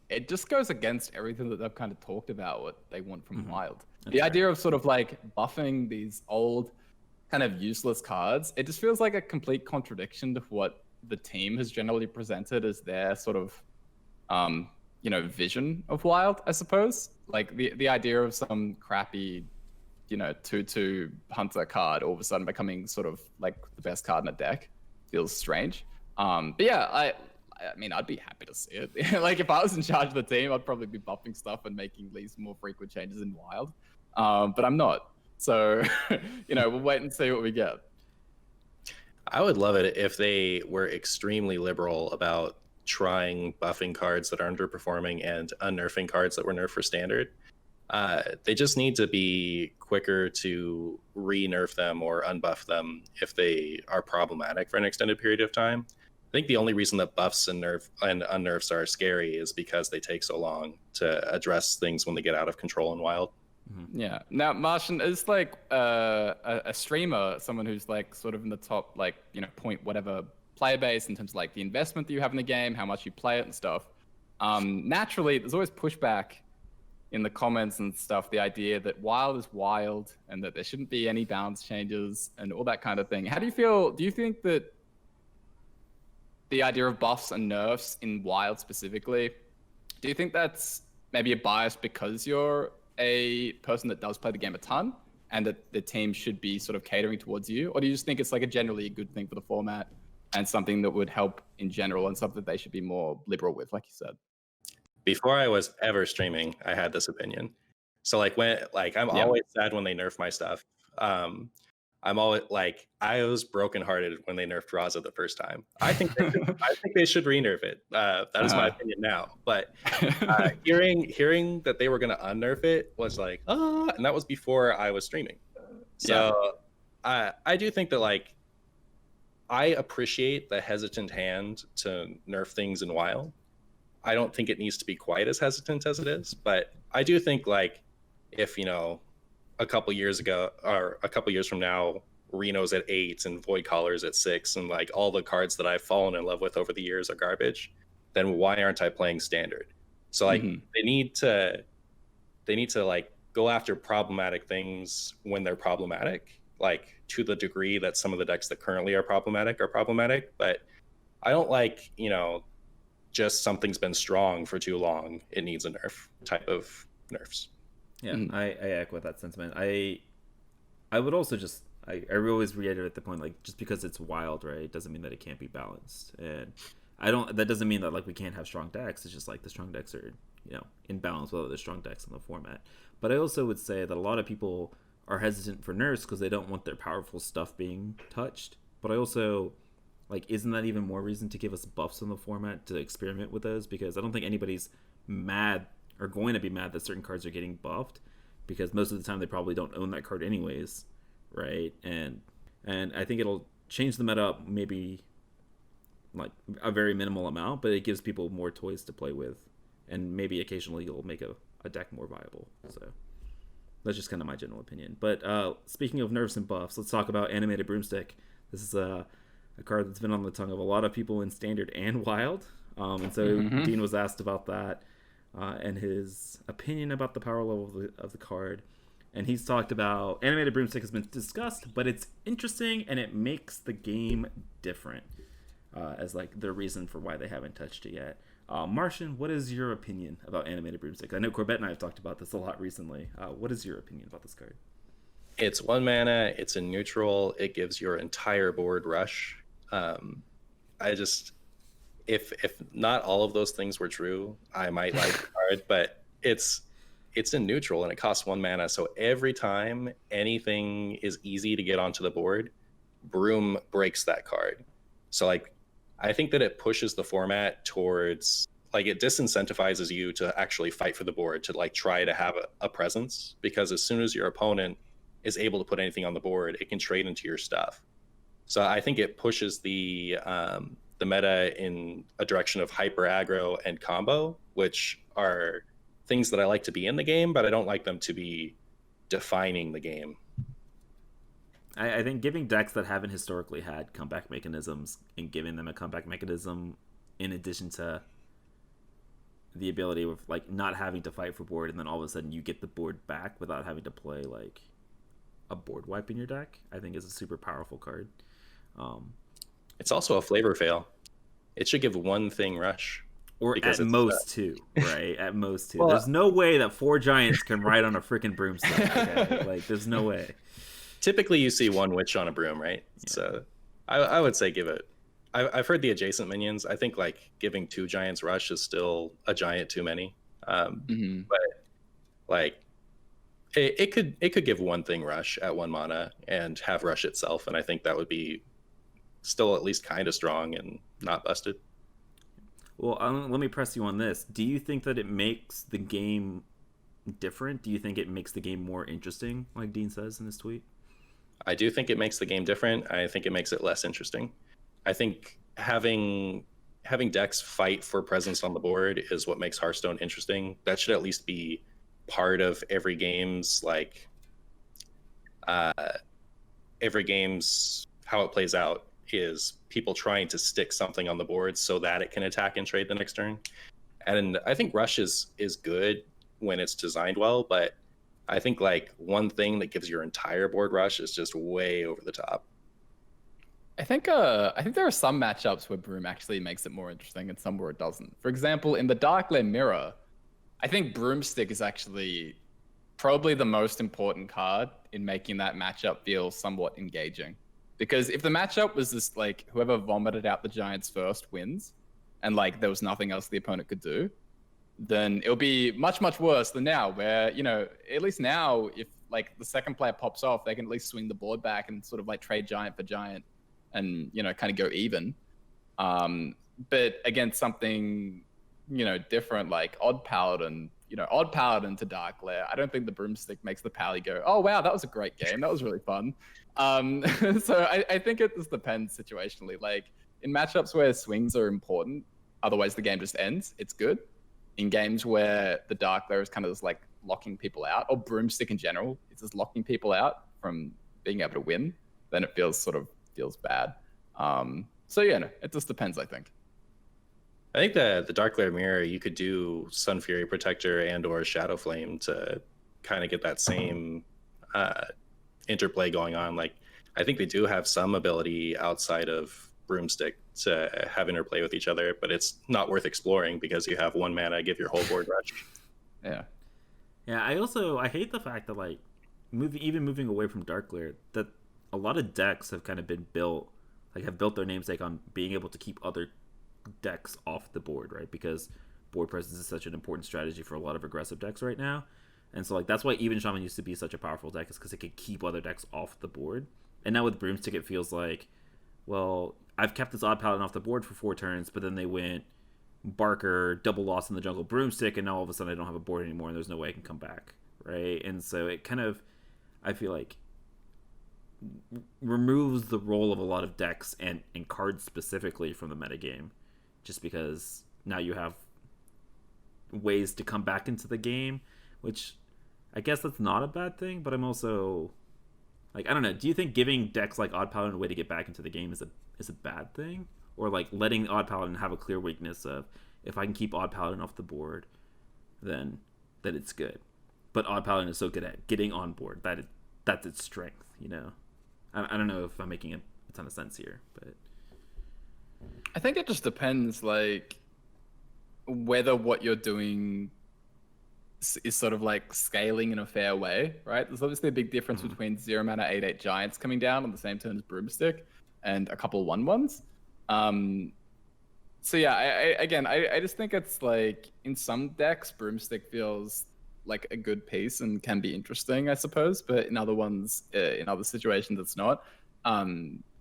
it just goes against everything that they've kind of talked about what they want from Wild. The idea of sort of buffing these old kind of useless cards, it just feels like a complete contradiction to what the team has generally presented as their sort of vision of Wild, I suppose. The idea of some crappy 2/2 Hunter card all of a sudden becoming sort of the best card in a deck feels strange. But yeah, I mean, I'd be happy to see it. Like, if I was in charge of the team, I'd probably be buffing stuff and making these more frequent changes in Wild. But I'm not. So, we'll wait and see what we get. I would love it if they were extremely liberal about trying buffing cards that are underperforming and unnerfing cards that were nerfed for standard. They just need to be quicker to re-nerf them or unbuff them if they are problematic for an extended period of time. I think the only reason that buffs and unnerfs are scary is because they take so long to address things when they get out of control in Wild. Yeah. Now, Martian is like a streamer, someone who's like sort of in the top, like, point whatever player base in terms of like the investment that you have in the game, how much you play it and stuff. Naturally, there's always pushback in the comments and stuff, the idea that Wild is wild and that there shouldn't be any balance changes and all that kind of thing. How do you feel? Do you think that the idea of buffs and nerfs in Wild specifically, do you think that's maybe a bias because you're a person that does play the game a ton and that the team should be sort of catering towards you? Or do you just think it's like a generally good thing for the format and something that would help in general and something that they should be more liberal with, like you said? Before I was ever streaming, I had this opinion. So I'm always sad when they nerf my stuff. I'm always like, I was brokenhearted when they nerfed Raza the first time. I think they should re-nerf it. That is my opinion now. But hearing that they were going to unnerf it was like, and that was before I was streaming. So I do think that I appreciate the hesitant hand to nerf things in Wild. I don't think it needs to be quite as hesitant as it is, but I do think if a couple years ago or a couple years from now, Reno's at 8 and Void Caller's at 6, and all the cards that I've fallen in love with over the years are garbage, then why aren't I playing standard? So they need to go after problematic things when they're problematic, to the degree that some of the decks that currently are problematic, but I don't just something's been strong for too long, it needs a nerf type of nerfs. Yeah, I echo that sentiment. I would also just I always reiterate the point, just because it's Wild, right, doesn't mean that it can't be balanced. And that doesn't mean that we can't have strong decks. It's just the strong decks are in balance with other strong decks in the format. But I also would say that a lot of people are hesitant for nerfs because they don't want their powerful stuff being touched. But I also isn't that even more reason to give us buffs in the format to experiment with those? Because I don't think anybody's mad or going to be mad that certain cards are getting buffed, because most of the time they probably don't own that card anyways, right? And I think it'll change the meta up maybe a very minimal amount, but it gives people more toys to play with, and maybe occasionally you'll make a deck more viable. So that's just kind of my general opinion. But speaking of nerfs and buffs, let's talk about Animated Broomstick. This is a card that's been on the tongue of a lot of people in Standard and Wild. And so Dean was asked about that and his opinion about the power level of the card. And he's talked about Animated Broomstick has been discussed, but it's interesting and it makes the game different as the reason for why they haven't touched it yet. Martian, what is your opinion about Animated Broomstick? I know Corbett and I have talked about this a lot recently. What is your opinion about this card? It's 1 mana, it's a neutral, it gives your entire board rush. If not all of those things were true, I might like the card, but it's in neutral and it costs 1 mana. So every time anything is easy to get onto the board, Broom breaks that card. So I think that it pushes the format towards it disincentivizes you to actually fight for the board, to try to have a presence, because as soon as your opponent is able to put anything on the board, it can trade into your stuff. So I think it pushes the meta in a direction of hyper aggro and combo, which are things that I like to be in the game, but I don't like them to be defining the game. I think giving decks that haven't historically had comeback mechanisms and giving them a comeback mechanism in addition to the ability of not having to fight for board, and then all of a sudden you get the board back without having to play a board wipe in your deck, I think is a super powerful card. It's also a flavor fail. It should give 1 thing rush. Or at most 2, right? At most 2. Well, there's no way that 4 giants can ride on a freaking broomstick. Okay? There's no way. Typically you see 1 witch on a broom, right? Yeah. So I would say give it I've heard the adjacent minions. I think like giving 2 giants rush is still a giant too many. But like it could give one thing rush at 1 mana and have rush itself, and I think that would be still at least kind of strong and not busted. Well, let me press you on this. Do you think that it makes the game different? Do you think it makes the game more interesting, like Dean says in his tweet? I do think it makes the game different. I think it makes it less interesting. I think having decks fight for presence on the board is what makes Hearthstone interesting. That should at least be part of every game's like every game's how it plays out is people trying to stick something on the board so that it can attack and trade the next turn. And I think rush is good when it's designed well, but I think like one thing that gives your entire board rush is just way over the top. I think there are some matchups where Broom actually makes it more interesting and some where it doesn't. For example, in the Darkland Mirror, I think Broomstick is actually probably the most important card in making that matchup feel somewhat engaging. Because if the matchup was just like whoever vomited out the giants first wins, and like there was nothing else the opponent could do, then it'll be much, much worse than now, where, you know, at least now, if like the second player pops off, they can at least swing the board back and sort of like trade giant for giant and, you know, kind of go even. But against something, you know, different, like Odd Paladin, you know, Odd Paladin to Dark Lair, I don't think the Broomstick makes the Pally go, oh, wow, that was a great game. That was really fun. So I think it just depends situationally. Like in matchups where swings are important, otherwise the game just ends, it's good. In games where the Dark Lair is kind of just like locking people out, or Broomstick in general, it's just locking people out from being able to win, then it feels bad. So yeah, no, it just depends, I think. I think the Dark Lair Mirror, you could do Sun Fury Protector and or Shadow Flame to kind of get that same interplay going on. Like, I think they do have some ability outside of Broomstick to have interplay with each other, but it's not worth exploring because you have 1 mana, give your whole board rush. Yeah. Yeah, I hate the fact that like moving away from Dark Lair, that a lot of decks have kind of been built, like have built their namesake on being able to keep other decks off the board, right? Because board presence is such an important strategy for a lot of aggressive decks right now. And so like that's why even Shaman used to be such a powerful deck, is because it could keep other decks off the board. And now with Broomstick it feels like, well, I've kept this Odd Paladin off the board for 4 turns, but then they went Barker, double loss in the jungle, Broomstick, and now all of a sudden I don't have a board anymore and there's no way I can come back, right? And so it kind of, I feel like, removes the role of a lot of decks and cards specifically from the metagame, just because now you have ways to come back into the game, which I guess that's not a bad thing, but I'm also like, I don't know, do you think giving decks like Odd Paladin a way to get back into the game is a bad thing? Or like letting Odd Paladin have a clear weakness of, if I can keep Odd Paladin off the board, then it's good. But Odd Paladin is so good at getting on board that's its strength, you know? I don't know if I'm making a ton of sense here, but I think it just depends, like, whether what you're doing is sort of like scaling in a fair way, right? There's obviously a big difference between 0 mana 8/8 giants coming down on the same turn as Broomstick and a couple 1/1s. So yeah, I just think it's like in some decks Broomstick feels like a good piece and can be interesting, I suppose, but in other ones, in other situations, it's not.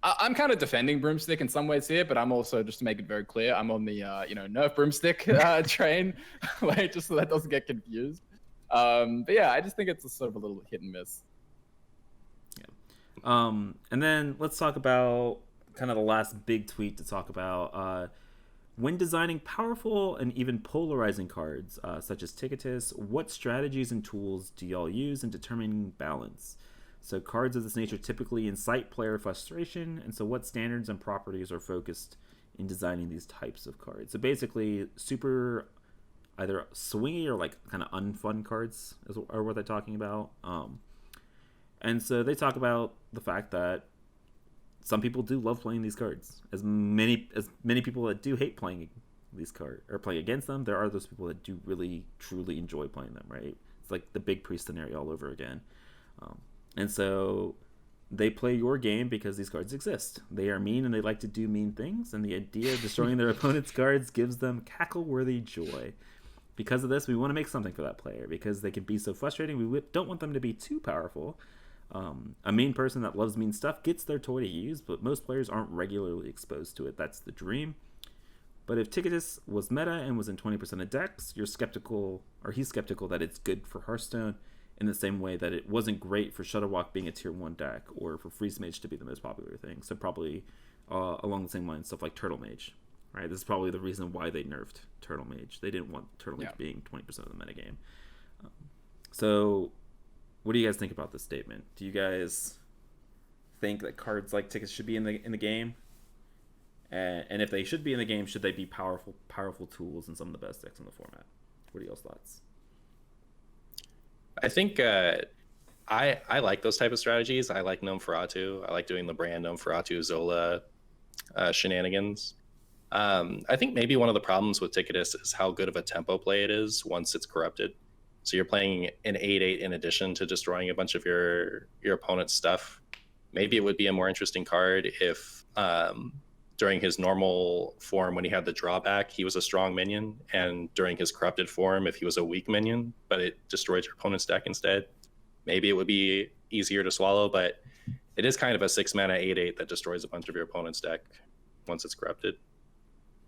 I'm kind of defending Broomstick in some ways here, but I'm also, just to make it very clear, I'm on the Nerf Broomstick train, like just so that doesn't get confused. But yeah, I just think it's a sort of a little hit and miss. Yeah. And then let's talk about kind of the last big tweet to talk about. When designing powerful and even polarizing cards, such as Ticketus, what strategies and tools do y'all use in determining balance? So cards of this nature typically incite player frustration, and so what standards and properties are focused in designing these types of cards? So basically, super either swingy or like kind of unfun cards are what they're talking about. And so they talk about the fact that some people do love playing these cards. As many people that do hate playing these cards or playing against them, there are those people that do really truly enjoy playing them, right? It's like the big priest scenario all over again. And so they play your game because these cards exist. They are mean and they like to do mean things, and the idea of destroying their opponent's cards gives them cackle-worthy joy. Because of this, we want to make something for that player, because they can be so frustrating. We don't want them to be too powerful. A mean person that loves mean stuff gets their toy to use, but most players aren't regularly exposed to it. That's the dream. But if Ticketus was meta and was in 20% of decks, you're skeptical, or he's skeptical that it's good for Hearthstone, in the same way that it wasn't great for Shuttlewalk being a tier 1 deck, or for Freeze Mage to be the most popular thing. So probably along the same lines, stuff like Turtle Mage, right? This is probably the reason why they nerfed Turtle Mage. They didn't want Turtle Mage being 20% of the metagame. So what do you guys think about this statement? Do you guys think that cards like Tickets should be in the game? And if they should be in the game, should they be powerful tools in some of the best decks in the format? What are y'all's thoughts? I think I like those type of strategies. I like Nosferatu. I like doing the brand Nosferatu Zola shenanigans. I think maybe one of the problems with Ticketus is how good of a tempo play it is once it's corrupted. So you're playing an 8/8 in addition to destroying a bunch of your opponent's stuff. Maybe it would be a more interesting card if during his normal form, when he had the drawback, he was a strong minion, and during his corrupted form, if he was a weak minion, but it destroyed your opponent's deck instead, maybe it would be easier to swallow. But it is kind of a 6-mana 8/8 that destroys a bunch of your opponent's deck once it's corrupted.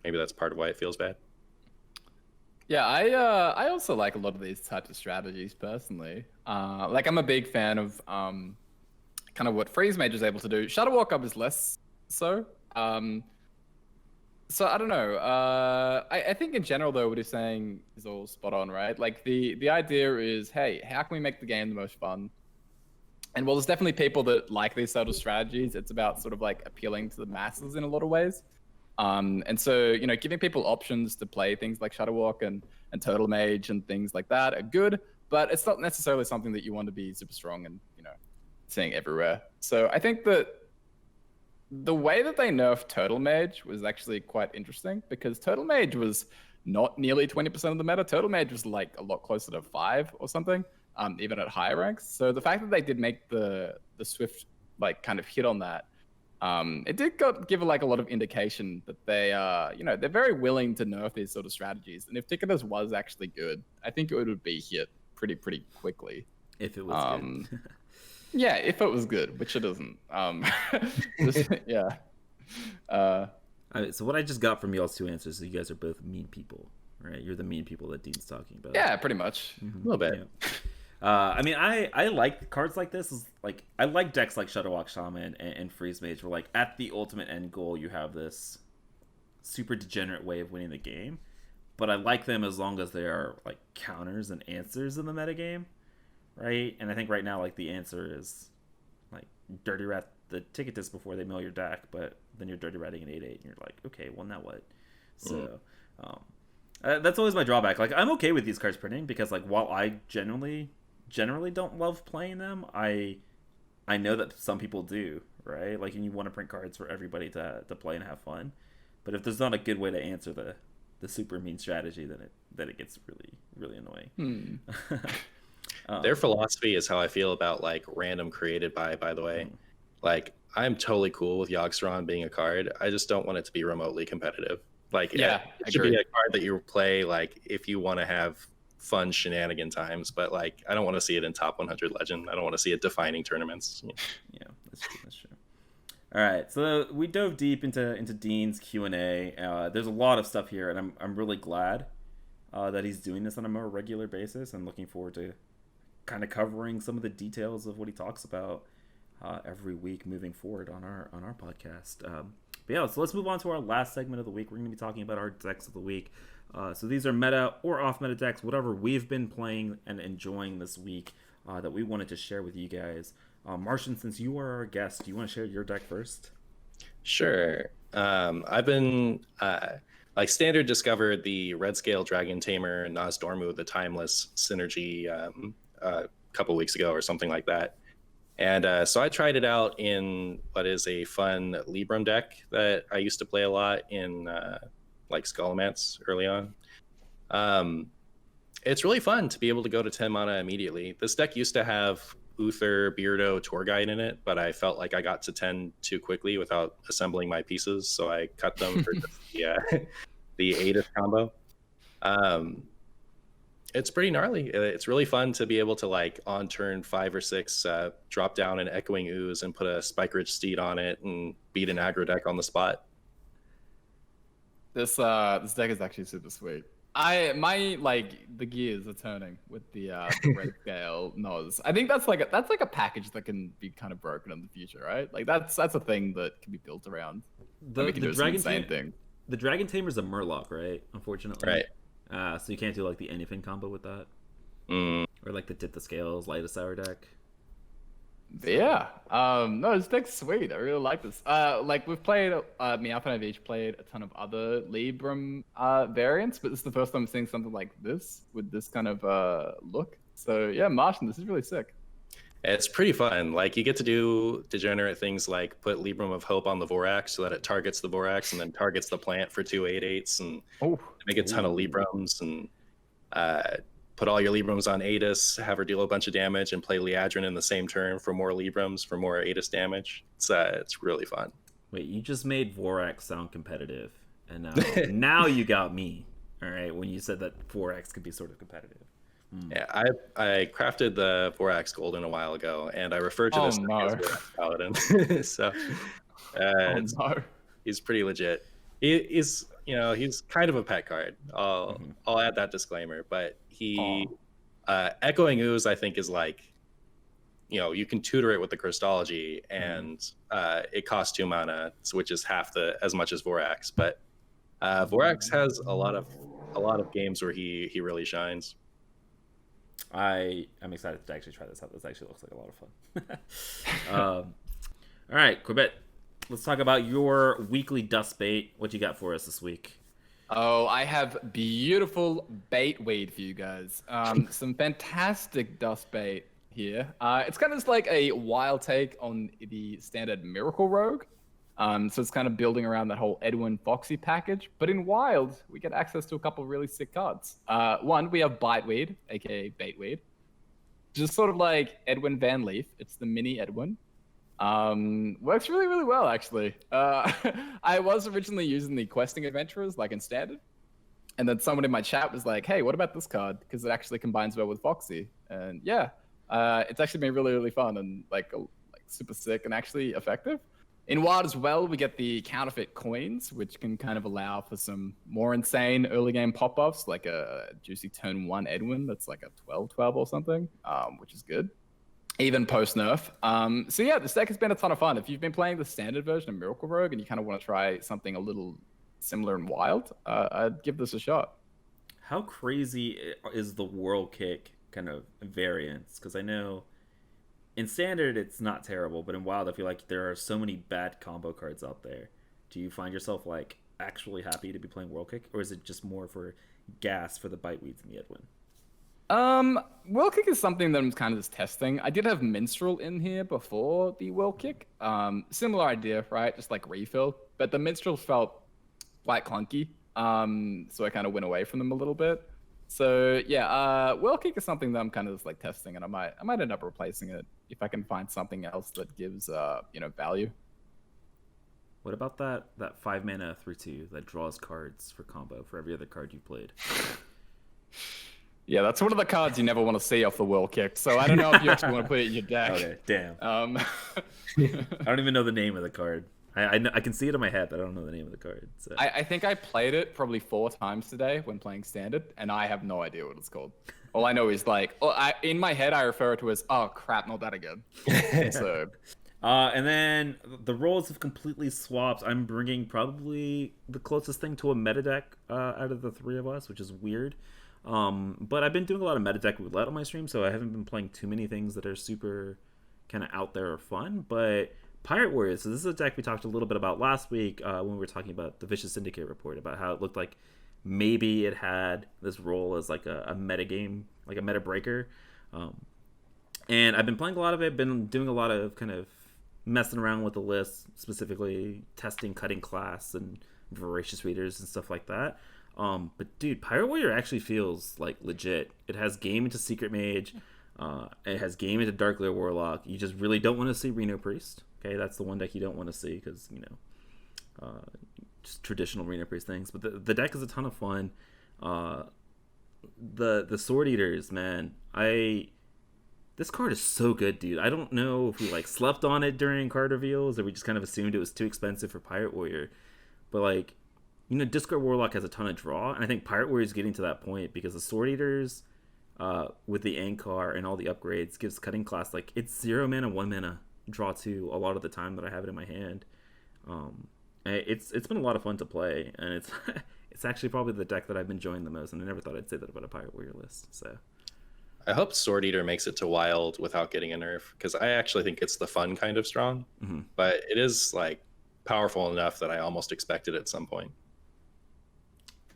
Maybe that's part of why it feels bad. Yeah, I also like a lot of these types of strategies personally. Like I'm a big fan of kind of what Freeze Mage is able to do. Shadow Walk Up is less so. So I don't know. I think in general though, what he's saying is all spot on, right? Like the idea is, hey, how can we make the game the most fun? And while there's definitely people that like these sort of strategies, it's about sort of like appealing to the masses in a lot of ways. And so, you know, giving people options to play things like Shadow Walk and Turtle Mage and things like that are good, but it's not necessarily something that you want to be super strong and, you know, seeing everywhere. So I think that the way that they nerfed Turtle Mage was actually quite interesting, because Turtle Mage was not nearly 20% of the meta. Turtle Mage was like a lot closer to 5 or something, even at higher ranks. So the fact that they did make the Swift like kind of hit on that, it did give like a lot of indication that they you know, they're very willing to nerf these sort of strategies. And if Ticketus was actually good, I think it would be hit pretty quickly. If it was good. Yeah, if it was good, which it isn't. Yeah. So what I just got from y'all's two answers is you guys are both mean people, right? You're the mean people that Dean's talking about. Yeah, pretty much. A little bit. Yeah. I mean, I like cards like this. Like I like decks like Shuttlewalk Shaman and Freeze Mage, where like at the ultimate end goal you have this super degenerate way of winning the game. But I like them as long as they are like counters and answers in the metagame. Right, and I think right now, like the answer is, like Dirty Rat the Ticketus before they mill your deck, but then you're Dirty Ratting an 8/8, and you're like, okay, well now what? So, that's always my drawback. Like I'm okay with these cards printing because, like, while I generally don't love playing them, I know that some people do, right? Like, and you want to print cards for everybody to play and have fun, but if there's not a good way to answer the super mean strategy, then it gets really annoying. Their philosophy is how I feel about like random created by the way. Like I'm totally cool with Yogg-Saron being a card. I just don't want it to be remotely competitive. Like it should be a card that you play like if you want to have fun shenanigan times, but like I don't want to see it in top 100 legend. I don't want to see it defining tournaments. Yeah, that's true. All right, so we dove deep into Dean's Q&A. There's a lot of stuff here, and I'm really glad that he's doing this on a more regular basis, and looking forward to kind of covering some of the details of what he talks about every week moving forward on our podcast. But yeah, so let's move on to our last segment of the week. We're going to be talking about our decks of the week. So these are meta or off meta decks, whatever we've been playing and enjoying this week that we wanted to share with you guys. Martian, since you are our guest, do you want to share your deck first? Sure. I've been like standard discovered the Red Scale Dragon Tamer Nozdormu the Timeless synergy a couple weeks ago or something like that. And so I tried it out in what is a fun Libram deck that I used to play a lot in like Skullomance early on. It's really fun to be able to go to 10 mana immediately. This deck used to have Uther Beardo tour guide in it, but I felt like I got to 10 too quickly without assembling my pieces, so I cut them for just the Aedis combo. It's pretty gnarly. It's really fun to be able to, like, on turn 5 or 6, drop down an Echoing Ooze and put a Spike Ridge Steed on it and beat an aggro deck on the spot. This deck is actually super sweet. The gears are turning with the red scale Noz. I think that's like a package that can be kind of broken in the future, right? Like that's a thing that can be built around. The Dragon Tamer is a Murloc, right? Unfortunately, right. So you can't do like the anything combo with that, or like the Tip the Scales, Light a Sour deck. Yeah. No, this deck's sweet. I really like this. Like we've played, Meowth and I've each played a ton of other Libram variants, but this is the first time I'm seeing something like this with this kind of look. So yeah, Martian, this is really sick. It's pretty fun. Like you get to do degenerate things like put Libram of Hope on the Vorax so that it targets the Vorax and then targets the plant for 2 8/8s and make a ton of Librams and put all your Librams on Aedis, have her deal a bunch of damage, and play Liadrin in the same turn for more Librams for more Aedis damage. It's really fun. Wait, you just made Vorax sound competitive, and now you got me. All right, when you said that Vorax could be sort of competitive. Yeah, I crafted the Vorax Golden a while ago, and I referred to this as Vorax Paladin. So he's pretty legit. He's kind of a pet card. I'll add that disclaimer, but Echoing Ooze I think is like, you can tutor it with the Crystology, and it costs 2 mana, which is half as much as Vorax. But Vorax has a lot of games where he really shines. I'm excited to actually try this out. This actually looks like a lot of fun. All right, Corbett, let's talk about your weekly dust bait. What you got for us this week? Oh, I have beautiful Biteweed for you guys. Some fantastic dust bait here. It's kind of just like a wild take on the standard Miracle Rogue. So it's kind of building around that whole Edwin Foxy package. But in Wild, we get access to a couple of really sick cards. One, we have Biteweed, aka Baitweed. Just sort of like Edwin Van Leaf. It's the mini Edwin. Works really, really well, actually. I was originally using the Questing Adventurers, like in Standard. And then someone in my chat was like, hey, what about this card? Because it actually combines well with Foxy. And yeah, it's actually been really, really fun and like super sick and actually effective. In Wild as well, we get the counterfeit coins, which can kind of allow for some more insane early game pop-ups, like a juicy turn 1 Edwin that's like a 12/12 or something, which is good. Even post-nerf. So yeah, this deck has been a ton of fun. If you've been playing the standard version of Miracle Rogue and you kind of want to try something a little similar in Wild, I'd give this a shot. How crazy is the Whirl Kick kind of variance? Because I know in Standard it's not terrible, but in Wild I feel like there are so many bad combo cards out there. Do you find yourself like actually happy to be playing Whirl Kick, or is it just more for gas for the Biteweeds and the Edwin? Whirl Kick is something that I'm kind of just testing. I did have Minstrel in here before the Whirl Kick. Similar idea, right? Just like refill, but the Minstrel felt quite clunky. So I kind of went away from them a little bit. So yeah, Whirl Kick is something that I'm kind of just like testing, and I might end up replacing it if I can find something else that gives value. What about that 5 mana 3/2 that draws cards for combo for every other card you played? Yeah, that's one of the cards you never want to see off the Whirl Kick. So I don't know if you actually want to put it in your deck. Okay, damn. I don't even know the name of the card. I can see it in my head, but I don't know the name of the card. So. I think I played it probably 4 times today when playing Standard, and I have no idea what it's called. All I know is like, in my head I refer to it as, oh crap, not that again. So. And then the roles have completely swapped. I'm bringing probably the closest thing to a meta deck out of the 3 of us, which is weird. But I've been doing a lot of meta deck roulette on my stream, so I haven't been playing too many things that are super kind of out there or fun. But Pirate Warriors, so this is a deck we talked a little bit about last week when we were talking about the Vicious Syndicate report, about how it looked like maybe it had this role as like a meta game, like a meta breaker. And I've been playing a lot of it, been doing a lot of kind of messing around with the list, specifically testing cutting class and voracious readers and stuff like that. But dude, Pirate Warrior actually feels like legit. It has game into Secret Mage. It has game into Dark Lair Warlock. You just really don't want to see Reno Priest. Okay, that's the one deck you don't want to see because, just traditional Reno Priest things. But the deck is a ton of fun. The Sword Eaters, man, this card is so good, dude. I don't know if we slept on it during card reveals or we just kind of assumed it was too expensive for Pirate Warrior. But Discord Warlock has a ton of draw, and I think Pirate Warrior is getting to that point because the Sword Eaters, with the Ankar and all the upgrades, gives Cutting Class it's 0 mana, 1 mana draw 2 a lot of the time that I have it in my hand. It's been a lot of fun to play, and it's it's actually probably the deck that I've been enjoying the most, and I never thought I'd say that about a Pirate Warrior list. So I hope Sword Eater makes it to Wild without getting a nerf, because I actually think it's the fun kind of strong, but it is powerful enough that I almost expect it at some point.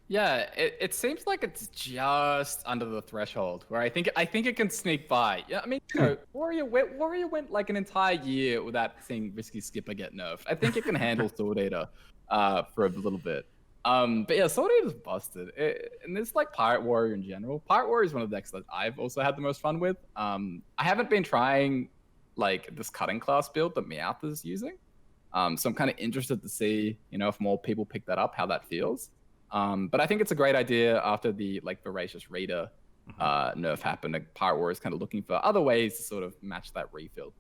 Yeah, it seems like it's just under the threshold where I think it can sneak by. Yeah, I mean, Warrior went an entire year without seeing Risky Skipper get nerfed. I think it can handle Sword Eater for a little bit. But yeah, Sword Eater's busted. And it's Pirate Warrior in general. Pirate Warrior is one of the decks that I've also had the most fun with. I haven't been trying this Cutting Class build that Meowth is using. So I'm kind of interested to see, if more people pick that up, how that feels. But I think it's a great idea after the Voracious Reader nerf happened. Pirate Warrior is kind of looking for other ways to sort of match that refill.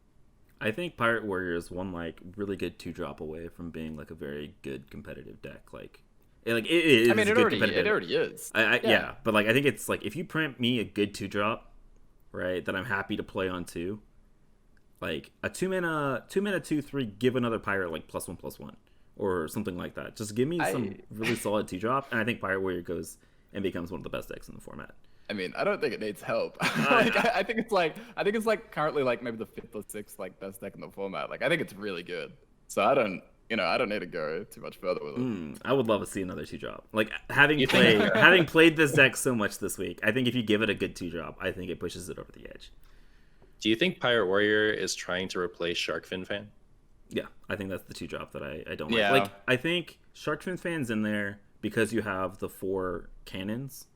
I think Pirate Warrior is one really good 2-drop away from being a very good competitive deck. It is. I mean, it already is. Yeah, but I think it's if you print me a good 2-drop, right, that I'm happy to play on 2. A 2 mana 2/3, give another pirate +1/+1 or something like that. Just give me some really solid 2-drop, and I think Pirate Warrior goes and becomes one of the best decks in the format. I mean, I don't think it needs help. I think it's currently maybe the 5th or 6th best deck in the format. I think it's really good. So I don't need to go too much further with it. I would love to see another 2-drop. Having played this deck so much this week, I think if you give it a good 2-drop, I think it pushes it over the edge. Do you think Pirate Warrior is trying to replace Sharkfin Fan? Yeah, I think that's the 2-drop that I don't yeah. like. I think Sharkfin Fan's in there because you have the 4 cannons,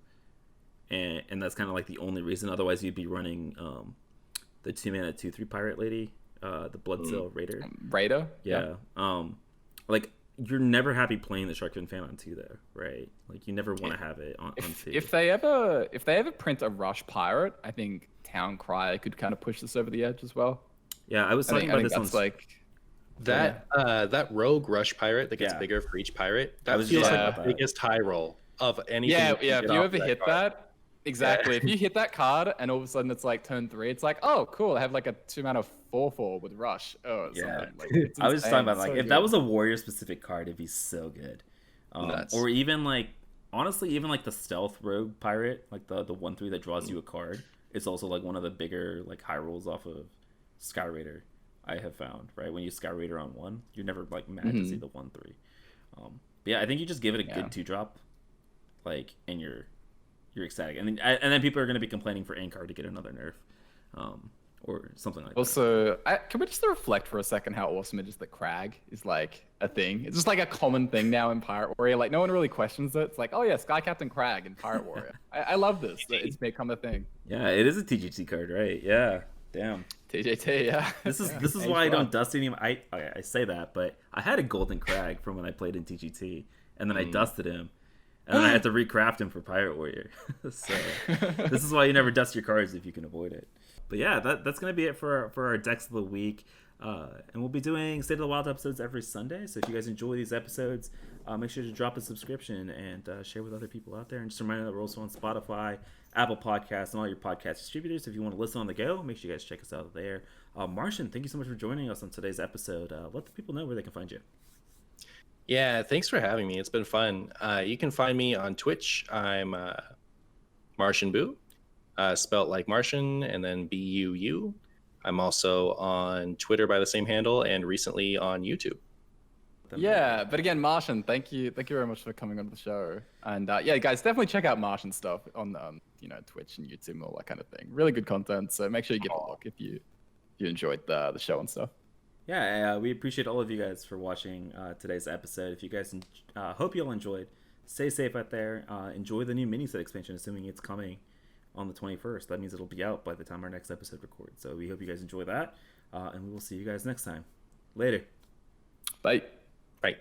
and that's kind of the only reason. Otherwise, you'd be running the 2 mana 2/3 Pirate Lady, the Bloodsail Raider. Raider? Yeah. You're never happy playing the Sharkfin Fan on 2 though, right? You never want to have it on 2. If they ever print a Rush Pirate, I think Town Crier could kind of push this over the edge as well. Yeah, I was talking about this one. That rogue Rush Pirate that gets bigger for each pirate, that feels like the biggest high roll of anything. Yeah, if you ever hit that, exactly. If you hit that card and all of a sudden it's turn 3, it's oh cool, I have a 2 mana 4/4 with Rush. Oh, yeah. I was just talking about if that was a warrior specific card, it'd be so good. Or even honestly, even the stealth rogue pirate, the 1/3 that draws you a card. It's also one of the bigger high rolls off of Sky Raider. I have found, right, when you Sky Raider on 1, you're never mad to see the 1/3. But yeah, I think you just give it a good 2-drop, and you're ecstatic, and then people are going to be complaining for Ankar to get another nerf, or something like that. Also, can we just reflect for a second how awesome it is that Crag is a thing? It's just a common thing now in Pirate Warrior. No one really questions it. It's oh yeah, Sky Captain Crag in Pirate Warrior. I love this. It's become a thing. Yeah, it is a TGT card, right? Yeah. Damn. TGT, yeah. This is why I don't dust anymore. I say that, but I had a Golden Crag from when I played in TGT, and then I dusted him, and then I had to recraft him for Pirate Warrior. So this is why you never dust your cards if you can avoid it. But yeah, that's gonna be it for our decks of the week, and we'll be doing State of the Wild episodes every Sunday. So if you guys enjoy these episodes, make sure to drop a subscription and share with other people out there. And just a reminder that we're also on Spotify, Apple Podcasts, and all your podcast distributors. If you want to listen on the go, make sure you guys check us out there. Martian, thank you so much for joining us on today's episode. Let the people know where they can find you. Yeah, thanks for having me. It's been fun. You can find me on Twitch. I'm MartianBuu, spelt like Martian, and then BUU. I'm also on Twitter by the same handle, and recently on YouTube. Yeah, but again, Martian, thank you very much for coming on the show. And yeah, guys, definitely check out Martian stuff on Twitch and YouTube and all that kind of thing. Really good content, so make sure you give it a look if you enjoyed the show and stuff. Yeah, we appreciate all of you guys for watching today's episode. If you guys hope you all enjoyed, stay safe out there. Enjoy the new MiniSet expansion, assuming it's coming. on the 21st. That means it'll be out by the time our next episode records. So we hope you guys enjoy that, and we will see you guys next time. Later. Bye. Bye.